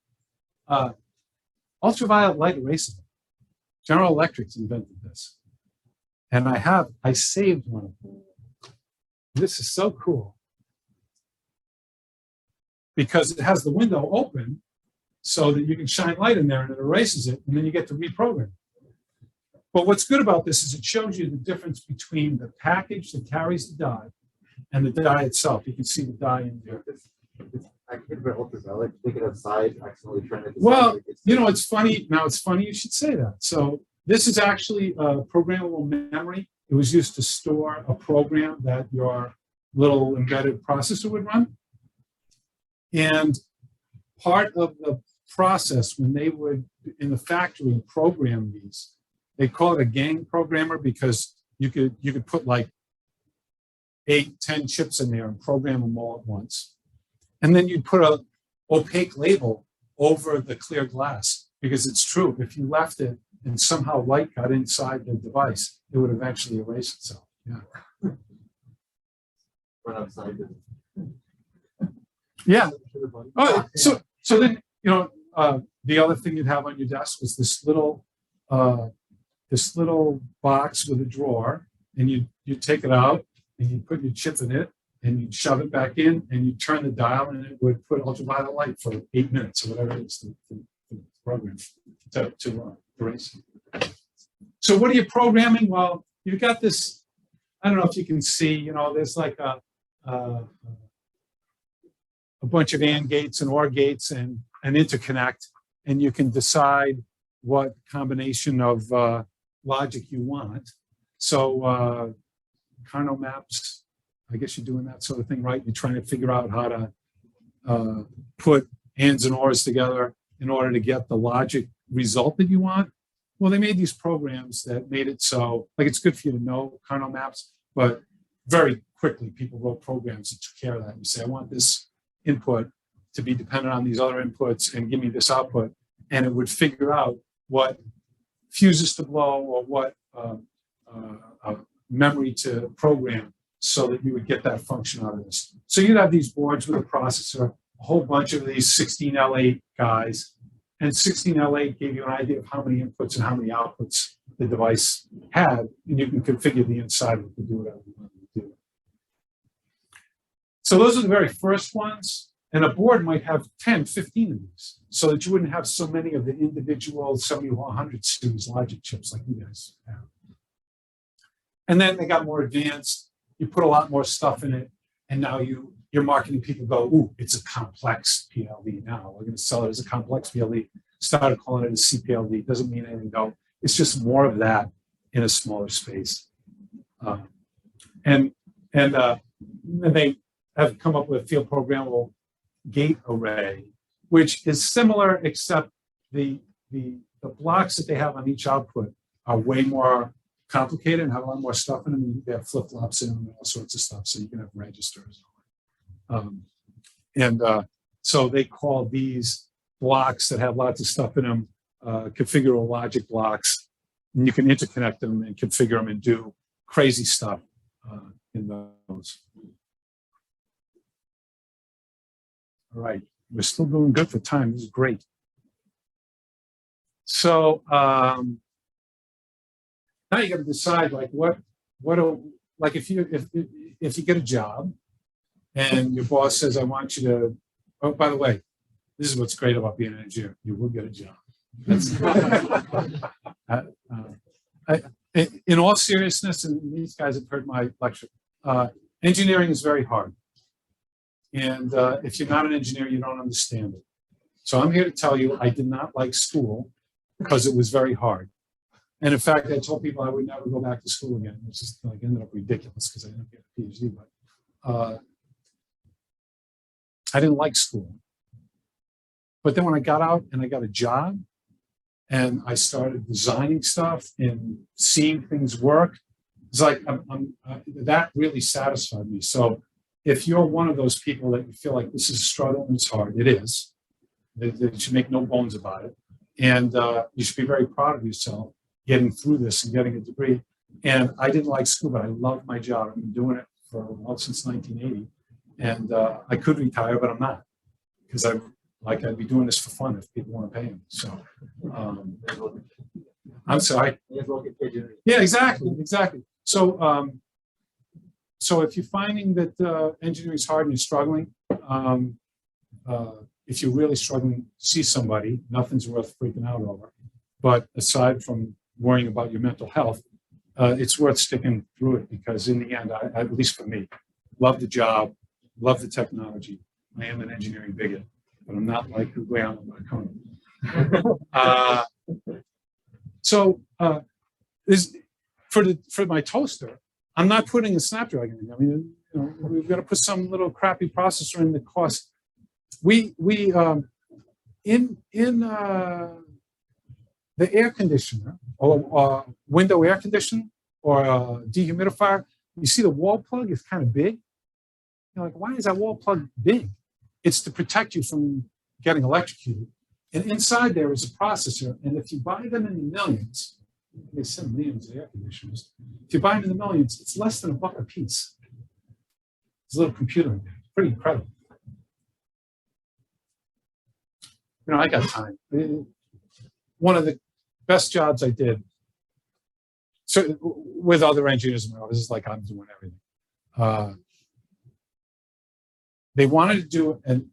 ultraviolet light erasable. General Electric's invented this. And I saved one of them. This is so cool because it has the window open so that you can shine light in there and it erases it, and then you get to reprogram. But what's good about this is it shows you the difference between the package that carries the die and the die itself. You can see the die in there. I could be ultraviolet, take it outside, accidentally turn it. Well, it's funny. Now it's funny you should say that. So this is actually a programmable memory. It was used to store a program that your little embedded processor would run. And part of the process when they would, in the factory, program these, they call it a gang programmer because you could put like 8, 10 chips in there and program them all at once. And then you'd put an opaque label over the clear glass because it's true. If you left it and somehow light got inside the device, it would eventually erase itself. Yeah. Run outside. Yeah. Oh, so then the other thing you'd have on your desk was this little this little box with a drawer, and you take it out and you put your chip in it and you shove it back in and you turn the dial and it would put ultraviolet light for 8 minutes or whatever it is to program to race. So what are you programming? Well, you've got this, I don't know if you can see, you know, there's like a bunch of AND gates and OR gates and an interconnect, and you can decide what combination of logic you want. So Carnot maps, I guess you're doing that sort of thing, right? You're trying to figure out how to put ands and ors together in order to get the logic result that you want. Well, they made these programs that made it so, like, it's good for you to know Carnot maps, but very quickly people wrote programs that took care of that. You say, I want this input to be dependent on these other inputs and give me this output. And it would figure out what fuses to blow or what memory to program so that you would get that function out of this. So you'd have these boards with a processor, a whole bunch of these 16L8 guys, and 16L8 gave you an idea of how many inputs and how many outputs the device had, and you can configure the inside of it to do whatever you want to do. So those are the very first ones, and a board might have 10, 15 of these, so that you wouldn't have so many of the individual 7100 series logic chips like you guys have. And then they got more advanced. You put a lot more stuff in it, and now your marketing people go, ooh, it's a complex PLD now. We're going to sell it as a complex PLD. Started calling it a CPLD. Doesn't mean anything, though. It's just more of that in a smaller space. And they have come up with a field programmable gate array, which is similar, except the blocks that they have on each output are way more complicated and have a lot more stuff in them. They have flip-flops in them and all sorts of stuff, so you can have registers. So they call these blocks that have lots of stuff in them configurable logic blocks, and you can interconnect them and configure them and do crazy stuff in those. All right, we're still doing good for time. This is great. So now you got to decide, like, like if you get a job and your boss says, I want you to, oh, by the way, this is what's great about being an engineer. You will get a job. In all seriousness, and these guys have heard my lecture, engineering is very hard. And if you're not an engineer, you don't understand it. So I'm here to tell you, I did not like school because it was very hard. And in fact, I told people I would never go back to school again, which is like ended up ridiculous because I didn't get a PhD. But I didn't like school. But then when I got out and I got a job and I started designing stuff and seeing things work, it's like that really satisfied me. So if you're one of those people that you feel like this is a struggle and it's hard, it is. You should make no bones about it. And you should be very proud of yourself getting through this and getting a degree. And I didn't like school, but I loved my job. I've been doing it for, well, since 1980. And I could retire, but I'm not. Because I'd be doing this for fun if people want to pay me. So I'm sorry. Yeah, exactly. So so if you're finding that engineering is hard and you're struggling, if you're really struggling, see somebody. Nothing's worth freaking out over. But aside from worrying about your mental health, it's worth sticking through it, because in the end, at least for me, love the job, love the technology. I am an engineering bigot, but I'm not like Guglielmo Marconi. So for my toaster, I'm not putting a Snapdragon in. I mean, you know, we've got to put some little crappy processor in that costs. We the air conditioner or window air conditioner or dehumidifier, you see the wall plug is kind of big. You're like, why is that wall plug big? It's to protect you from getting electrocuted. And inside there is a processor. And if you buy them in the millions, they sell millions of air conditioners. If you buy them in the millions, it's less than $1 a piece. There's a little computer in there. It's pretty incredible. You know, I got time. One of the best jobs I did So with other engineers in my office, it's like I'm doing everything. They wanted to do an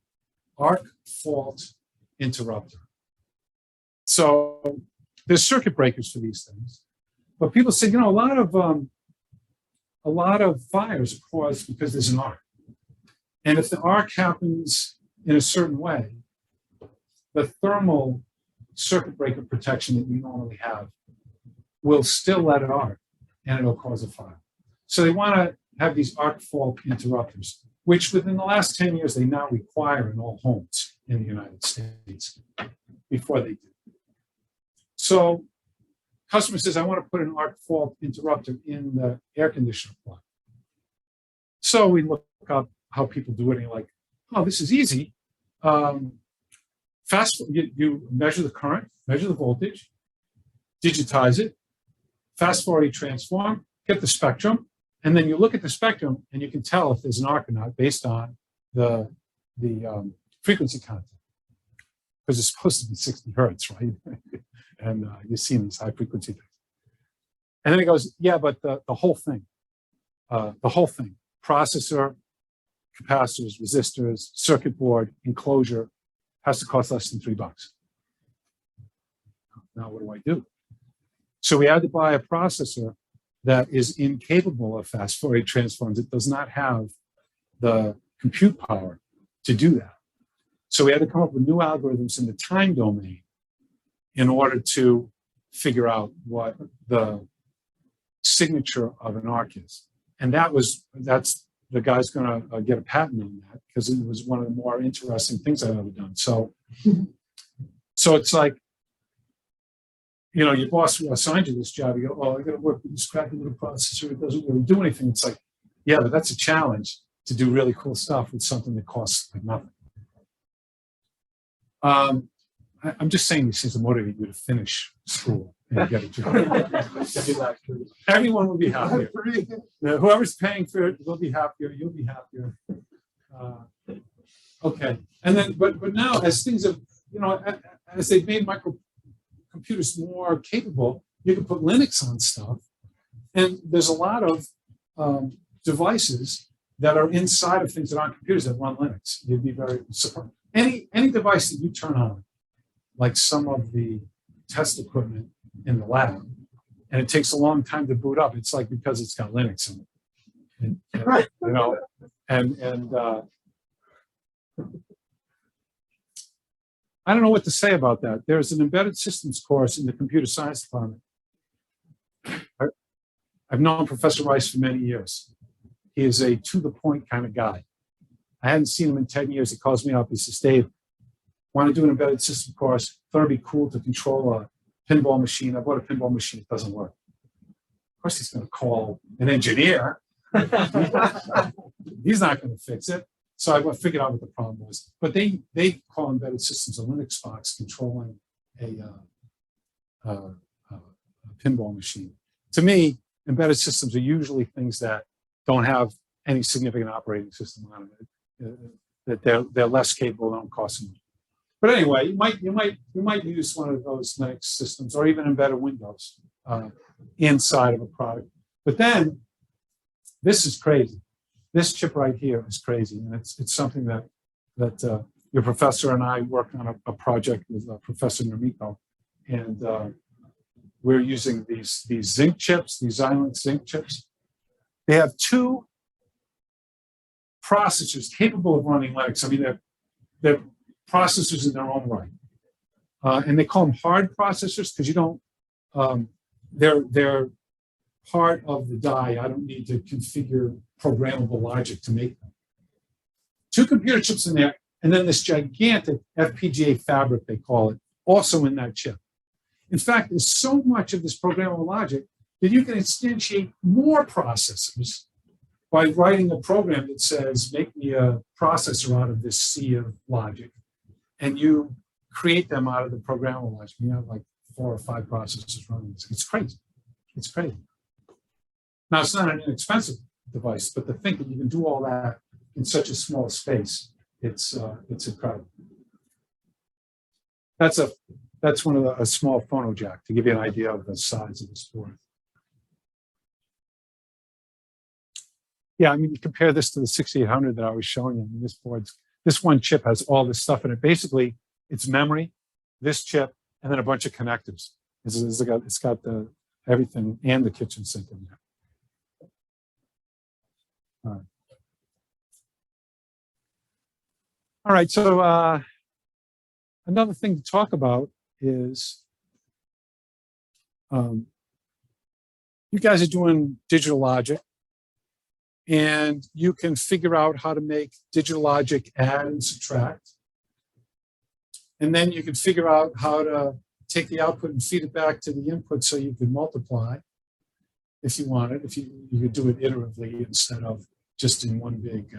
arc fault interrupter. So there's circuit breakers for these things, but people say, you know, a lot of fires are caused because there's an arc, and if the arc happens in a certain way, the thermal circuit breaker protection that you normally have will still let it arc, and it'll cause a fire. So they want to have these arc fault interrupters, which within the last 10 years, they now require in all homes in the United States before they do. So customer says, I want to put an arc fault interrupter in the air conditioner plug. So we look up how people do it, and you're like, oh, this is easy. You measure the current, measure the voltage, digitize it, fast forward transform, get the spectrum, and then you look at the spectrum and you can tell if there's an arc or not based on the frequency content. Because it's supposed to be 60 hertz, right? And you've seen these high frequency things. And then it goes, yeah, but the whole thing, processor, capacitors, resistors, circuit board, enclosure, has to cost less than $3. Now, what do I do? So we had to buy a processor that is incapable of fast Fourier transforms. It does not have the compute power to do that. So we had to come up with new algorithms in the time domain in order to figure out what the signature of an arc is. And that's the guy's going to get a patent on that because it was one of the more interesting things I've ever done. So it's like, you know, your boss assigned you this job. You go, oh, I got to work with this crappy little processor. It doesn't really do anything. It's like, yeah, but that's a challenge to do really cool stuff with something that costs like nothing. I'm just saying these things to motivate you to finish school and get a job. Everyone will be happier. Whoever's paying for it will be happier. You'll be happier. Okay, and then, but now as things have, you know, as they've made microcomputers more capable, you can put Linux on stuff, and there's a lot of devices that are inside of things that aren't computers that run Linux. You'd be very surprised. Any device that you turn on, like some of the test equipment in the lab, and it takes a long time to boot up. It's like because it's got Linux in it, and right. You know, and I don't know what to say about that. There's an embedded systems course in the computer science department. I've known Professor Rice for many years. He is a to-the-point kind of guy. I hadn't seen him in 10 years. He calls me up. He says, Dave, want to do an embedded system course? Thought it'd be cool to control a pinball machine. I bought a pinball machine. It doesn't work. Of course, he's going to call an engineer. He's not going to fix it. So I figured out what the problem was. But they call embedded systems a Linux box controlling a pinball machine. To me, embedded systems are usually things that don't have any significant operating system on it. That they're less capable, don't cost much. But anyway, you might use one of those Linux systems or even embedded Windows inside of a product. But then this is crazy. This chip right here is crazy, and it's something that your professor and I worked on a project with Professor Nermiko, and we're using these zinc chips, these Xilinx zinc chips. They have two processors capable of running Linux. I mean, they're processors in their own right, and they call them hard processors because you don't. They're part of the die. I don't need to configure programmable logic to make them. Two computer chips in there, and then this gigantic FPGA fabric, they call it, also in that chip. In fact, there's so much of this programmable logic that you can instantiate more processors by writing a program that says, make me a processor out of this sea of logic, and you create them out of the programmable logic. You have like 4 or 5 processors running this. It's crazy. It's crazy. Now, it's not an inexpensive device, but to think that you can do all that in such a small space, it's incredible. That's one of a small phono jack to give you an idea of the size of this board. Yeah, I mean, you compare this to the 6800 that I was showing you. I mean, this one chip has all this stuff in it. Basically, it's memory, this chip, and then a bunch of connectors. It's got the everything and the kitchen sink in there. All right, so another thing to talk about is you guys are doing digital logic, and you can figure out how to make digital logic add and subtract. And then you can figure out how to take the output and feed it back to the input so you can multiply if you wanted. If you could do it iteratively instead of just in one big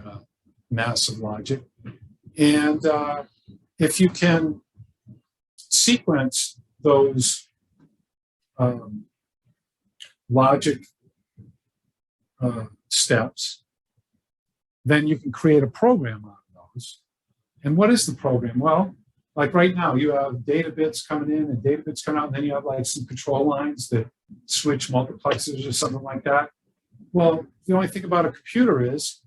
mass of logic. And if you can sequence those logic steps, then you can create a program out of those. And what is the program? Well, like right now, you have data bits coming in and data bits coming out, and then you have like some control lines that switch multiplexers or something like that. Well, the only thing about a computer is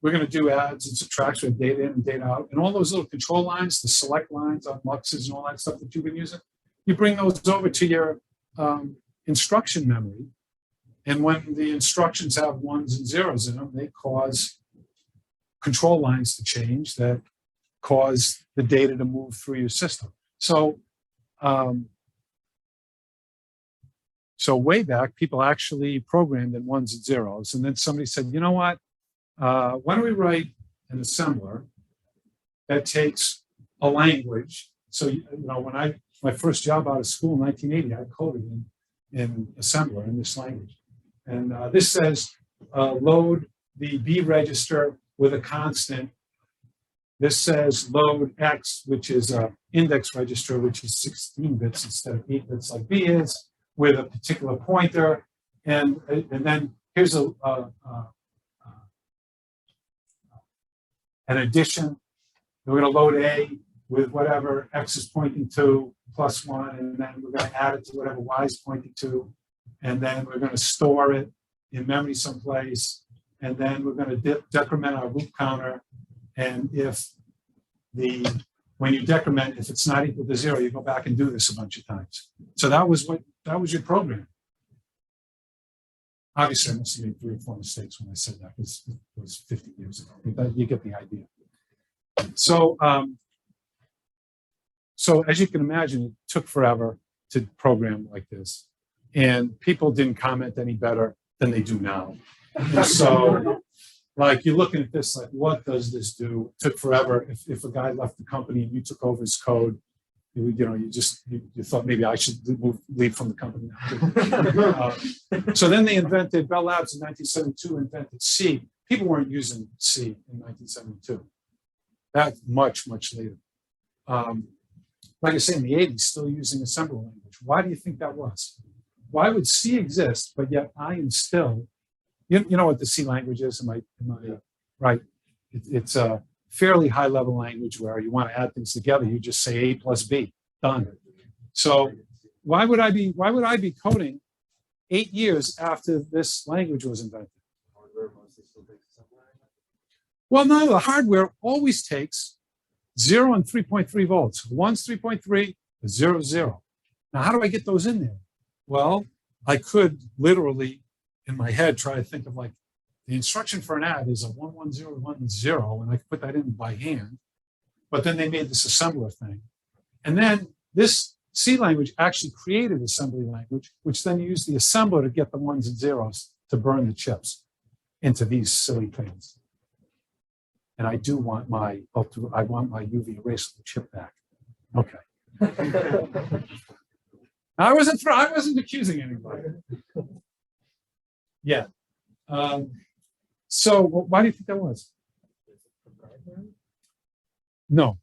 we're going to do adds and subtracts with data in and data out. And all those little control lines, the select lines on muxes and all that stuff that you've been using, you bring those over to your instruction memory. And when the instructions have ones and zeros in them, they cause control lines to change that cause the data to move through your system. So, so way back, people actually programmed in ones and zeros. And then somebody said, you know what? Why don't we write an assembler that takes a language? So, you know, when my first job out of school in 1980, I coded in assembler in this language. And this says load the B register with a constant. This says load X, which is an index register, which is 16 bits instead of 8 bits like B is, with a particular pointer. And then here's an addition. We're going to load A with whatever X is pointing to plus 1, and then we're going to add it to whatever Y is pointing to. And then we're going to store it in memory someplace. And then we're going to decrement our root counter. And when you decrement, if it's not equal to 0, you go back and do this a bunch of times. So that was your program. Obviously, I must have made 3 or 4 mistakes when I said that, because it was 50 years ago. But you get the idea. So, so as you can imagine, it took forever to program like this. And people didn't comment any better than they do now. And so, like, you're looking at this, like, what does this do? It took forever. If a guy left the company and you took over his code, you thought maybe I should leave from the company now. So then they invented, Bell Labs in 1972 invented C. People weren't using C in 1972. That's much, much later. Like I say, in the 80s, still using assembly language. Why do you think that was? Why would C exist, but yet I instill, you know what the C language is? Am I right? It's a fairly high level language where you want to add things together. You just say A plus B, done. So why would I be coding 8 years after this language was invented? Well, no, the hardware always takes 0 and 3.3 volts. 1's 3.3, 0's 0. Now, how do I get those in there? Well, I could literally, in my head, try to think of like the instruction for an add is a 11010, and I could put that in by hand. But then they made this assembler thing. And then this C language actually created assembly language, which then used the assembler to get the 1s and 0s to burn the chips into these silly things. And I do want my UV eraser chip back. Okay. I wasn't accusing anybody. Yeah. So why do you think that was? No.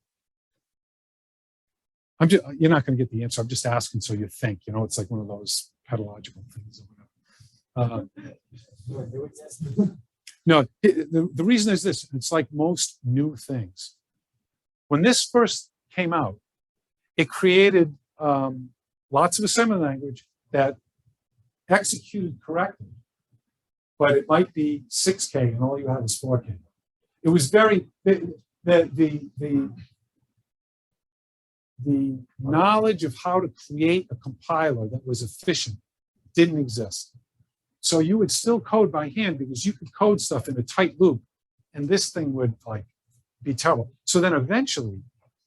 You're not going to get the answer. I'm just asking so you think. You know, it's like one of those pedagogical things or whatever. No, the reason is this. It's like most new things. When this first came out, it created lots of assembly language that executed correctly. but it might be 6K and all you have is 4K. It was very, the knowledge of how to create a compiler that was efficient didn't exist. So you would still code by hand because you could code stuff in a tight loop, and this thing would like be terrible. So then eventually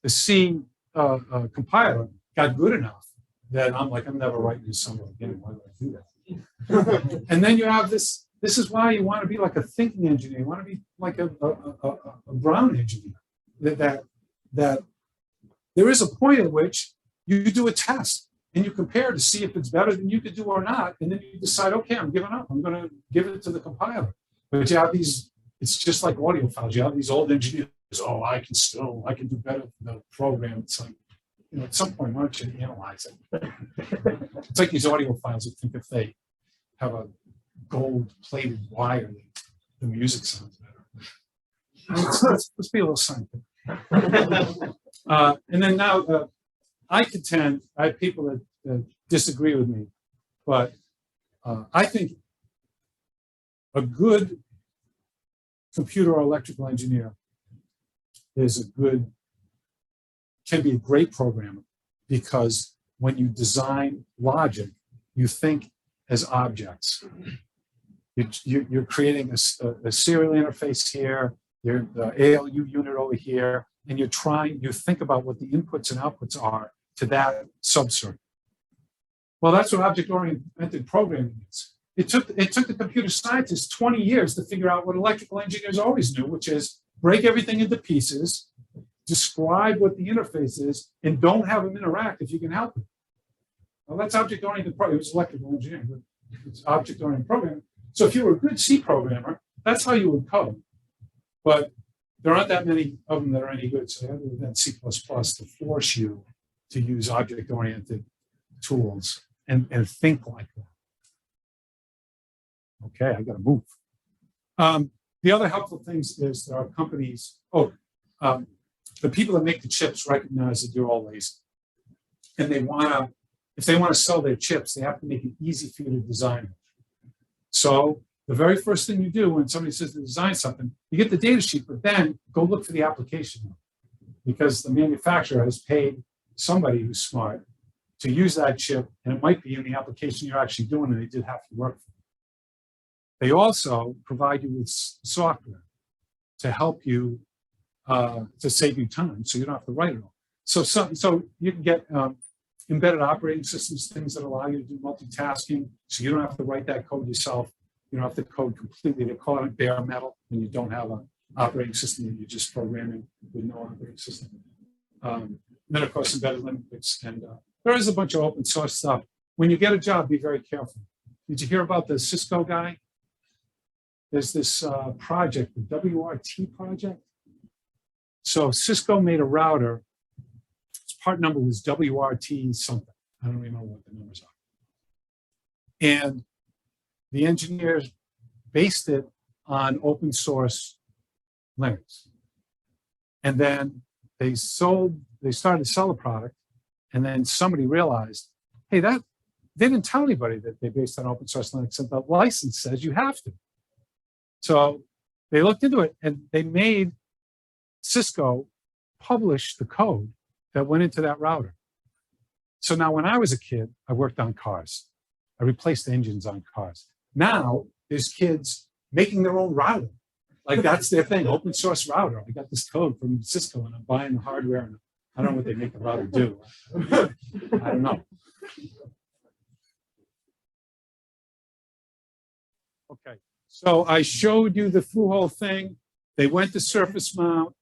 the C compiler got good enough that I'm like, I'm never writing this somewhere again. Why would I do that? And then you have this. This is why you want to be like a thinking engineer. You want to be like a Brown engineer. That there is a point at which you do a test and you compare to see if it's better than you could do or not, and then you decide, okay, I'm giving up. I'm going to give it to the compiler. But you have these. It's just like audio files. You have these old engineers. Oh, I can do better than the program. It's like, you know, at some point, why don't you analyze it? It's like these audio files that think if they have a gold-plated wire, the music sounds better. Let's be a little scientific. And then now, I contend, I have people that disagree with me, but I think a good computer or electrical engineer can be a great programmer, because when you design logic, you think as objects. You're creating a serial interface here, the ALU unit over here, and you think about what the inputs and outputs are to that subcircuit. Well, that's what object-oriented programming is. It took the computer scientists 20 years to figure out what electrical engineers always knew, which is break everything into pieces, describe what the interface is, and don't have them interact if you can help it. Well, that's object-oriented programming. It was electrical engineering, but it's object-oriented programming. So if you were a good C programmer, that's how you would code. But there aren't that many of them that are any good. So you have to invent C++ to force you to use object-oriented tools and think like that. Okay, I got to move. The other helpful things is there are companies, the people that make the chips recognize that you're all lazy. And if they want to sell their chips, they have to make it easy for you to design it. So the very first thing you do when somebody says to design something, you get the data sheet, but then go look for the application, because the manufacturer has paid somebody who's smart to use that chip, and it might be in the application you're actually doing, and they did half the work for you. They also provide you with software to help you, to save you time, so you don't have to write it all. So you can get embedded operating systems, things that allow you to do multitasking, so you don't have to write that code yourself. You don't have to code completely. They call it bare metal when you don't have an operating system and you're just programming with no operating system. Then, of course, embedded Linux, and there is a bunch of open source stuff. When you get a job, be very careful. Did you hear about the Cisco guy? There's this project, the WRT project. So Cisco made a router. Its part number was WRT something. I don't remember what the numbers are. And the engineers based it on open source Linux. And then they started to sell the product. And then somebody realized, hey, they didn't tell anybody that they based on open source Linux, and the license says you have to. So they looked into it, and they made Cisco publish the code that went into that router. So now when I was a kid, I worked on cars. I replaced engines on cars. Now there's kids making their own router. Like that's their thing, open source router. I got this code from Cisco and I'm buying the hardware, and I don't know what they make the router do. I don't know. Okay, so I showed you the through-hole thing. They went to surface mount.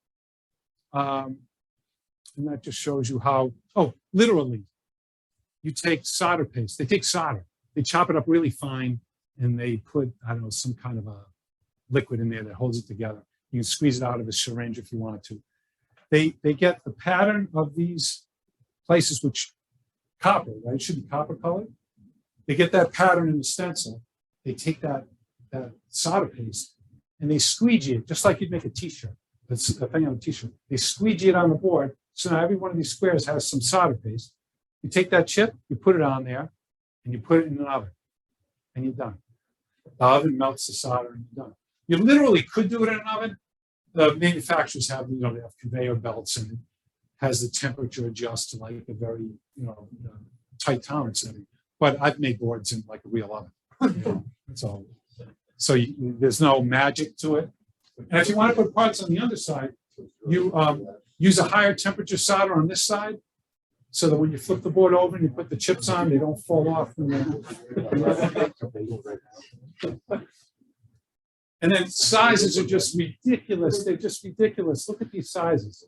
And that just shows you how, literally, you take solder paste. They take solder. They chop it up really fine, and they put, I don't know, some kind of a liquid in there that holds it together. You can squeeze it out of a syringe if you want to. They get the pattern of these places, which copper, right? It should be copper colored. They get that pattern in the stencil. They take that solder paste and they squeegee it, just like you'd make a t-shirt. That's a thing on a t-shirt. They squeegee it on the board. So now every one of these squares has some solder paste. You take that chip, you put it on there, and you put it in an oven, and you're done. The oven melts the solder and you're done. You literally could do it in an oven. The manufacturers have, they have conveyor belts and it has the temperature adjust to like a very, tight tolerance setting. But I've made boards in like a real oven. So there's no magic to it. And if you want to put parts on the underside, you use a higher temperature solder on this side, so that when you flip the board over and you put the chips on, they don't fall off. And then sizes are just ridiculous. They're just ridiculous. Look at these sizes.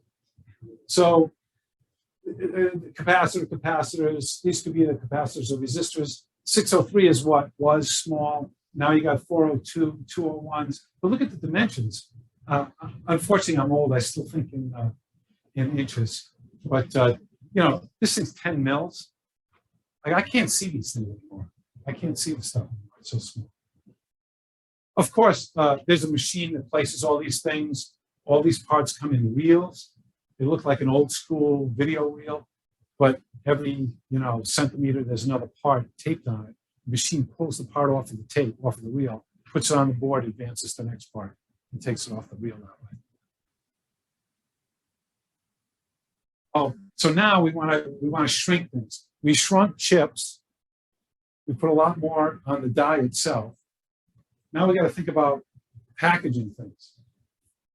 So capacitors, these could be the capacitors or resistors. 603 is what was small. Now you got 402, 201s. But look at the dimensions. Unfortunately, I'm old. I still think in inches. But, this thing's 10 mils. Like, I can't see these things anymore. I can't see the stuff anymore. It's so small. Of course, there's a machine that places all these things. All these parts come in reels. They look like an old school video reel, but every, centimeter, there's another part taped on it. The machine pulls the part off of the tape, off of the reel, puts it on the board, advances the next part, and takes it off the reel that way. Oh, so now we want to shrink things. We shrunk chips. We put a lot more on the die itself. Now we got to think about packaging things.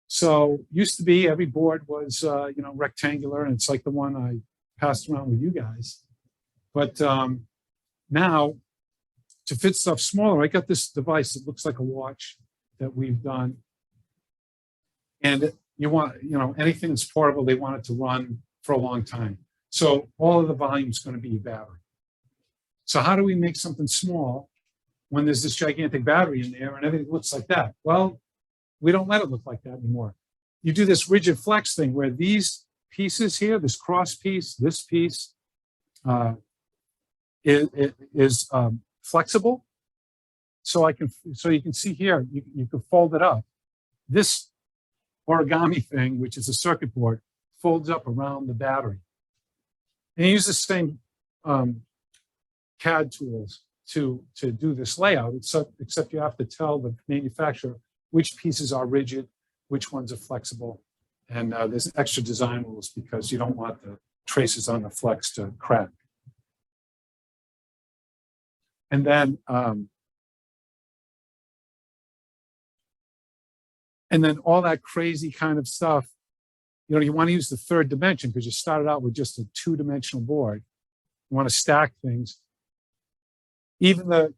So used to be every board was rectangular, and it's like the one I passed around with you guys. But now to fit stuff smaller, I got this device that looks like a watch that we've done. And you want, anything that's portable, they want it to run for a long time. So all of the volume is going to be your battery. So how do we make something small when there's this gigantic battery in there and everything looks like that? Well, we don't let it look like that anymore. You do this rigid flex thing where these pieces here, this cross piece, this piece, is flexible. So you can see here, you can fold it up. This origami thing, which is a circuit board, folds up around the battery. And you use the same CAD tools to do this layout, except you have to tell the manufacturer which pieces are rigid, which ones are flexible. And there's extra design rules because you don't want the traces on the flex to crack. And then all that crazy kind of stuff, you want to use the third dimension because you started out with just a two-dimensional board. You want to stack things. Even the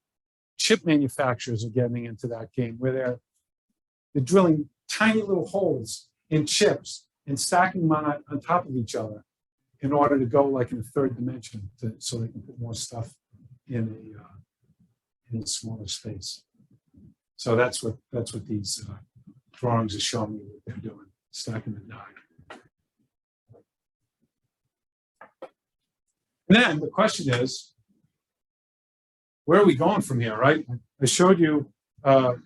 chip manufacturers are getting into that game where they're drilling tiny little holes in chips and stacking them on top of each other in order to go like in a third dimension so they can put more stuff in a smaller space. So that's what these drawings are showing you what they're doing, stacking the die. And then the question is, where are we going from here, right? I showed you the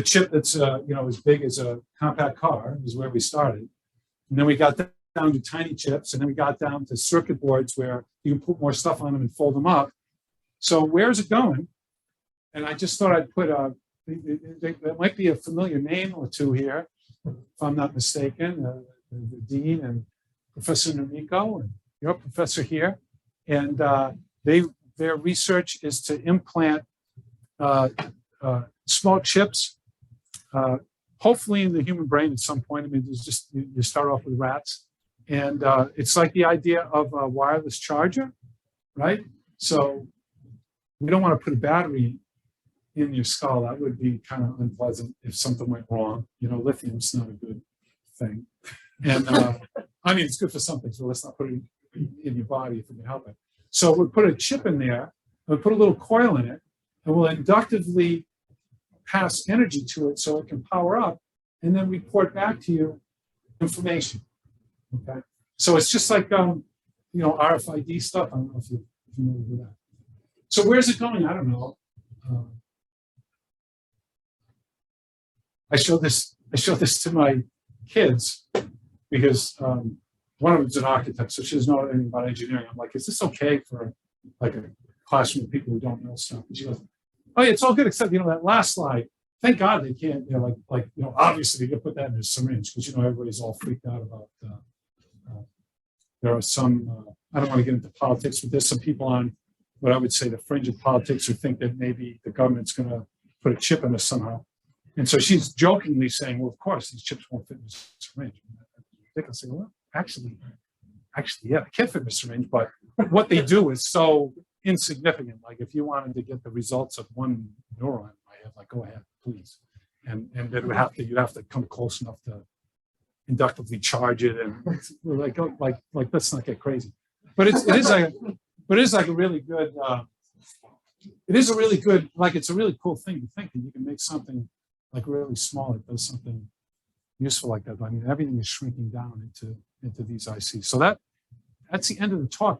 chip that's as big as a compact car is where we started. And then we got down to tiny chips, and then we got down to circuit boards where you can put more stuff on them and fold them up. So where's it going? And I just thought I'd put there might be a familiar name or two here, if I'm not mistaken, the dean and Professor Namico and your professor here. And their research is to implant small chips, hopefully in the human brain at some point. I mean, there's just you start off with rats, and it's like the idea of a wireless charger, right? So we don't want to put a battery in your skull. That would be kind of unpleasant if something went wrong. Lithium's not a good thing, and I mean it's good for something. So let's not put it in your body if we can help it. So we'll put a chip in there, we'll put a little coil in it, and we'll inductively pass energy to it so it can power up and then report back to you information. Okay. So it's just like RFID stuff. I don't know if you're familiar with that. So where's it going? I don't know. I show this to my kids because one of them's an architect, so she doesn't know anything about engineering. I'm like, is this okay for like a classroom of people who don't know stuff? And she goes, Oh, yeah, it's all good, except, that last slide. Thank God they can't, obviously they put that in a syringe because, everybody's all freaked out about, there are some, I don't want to get into politics, but there's some people on what I would say the fringe of politics who think that maybe the government's going to put a chip in us somehow. And so she's jokingly saying, well, of course, these chips won't fit in this syringe. They can say, well, actually, yeah, they can't fit in the syringe, but what they do is so insignificant. Like if you wanted to get the results of one neuron in my head, like, go ahead, please. And then you'd have to come close enough to inductively charge it. And like, let's not get crazy. But it is like a really good, it is a really good, like, it's a really cool thing to think that you can make something like really small. It does something useful like that. I mean, everything is shrinking down into these ICs. So that's the end of the talk.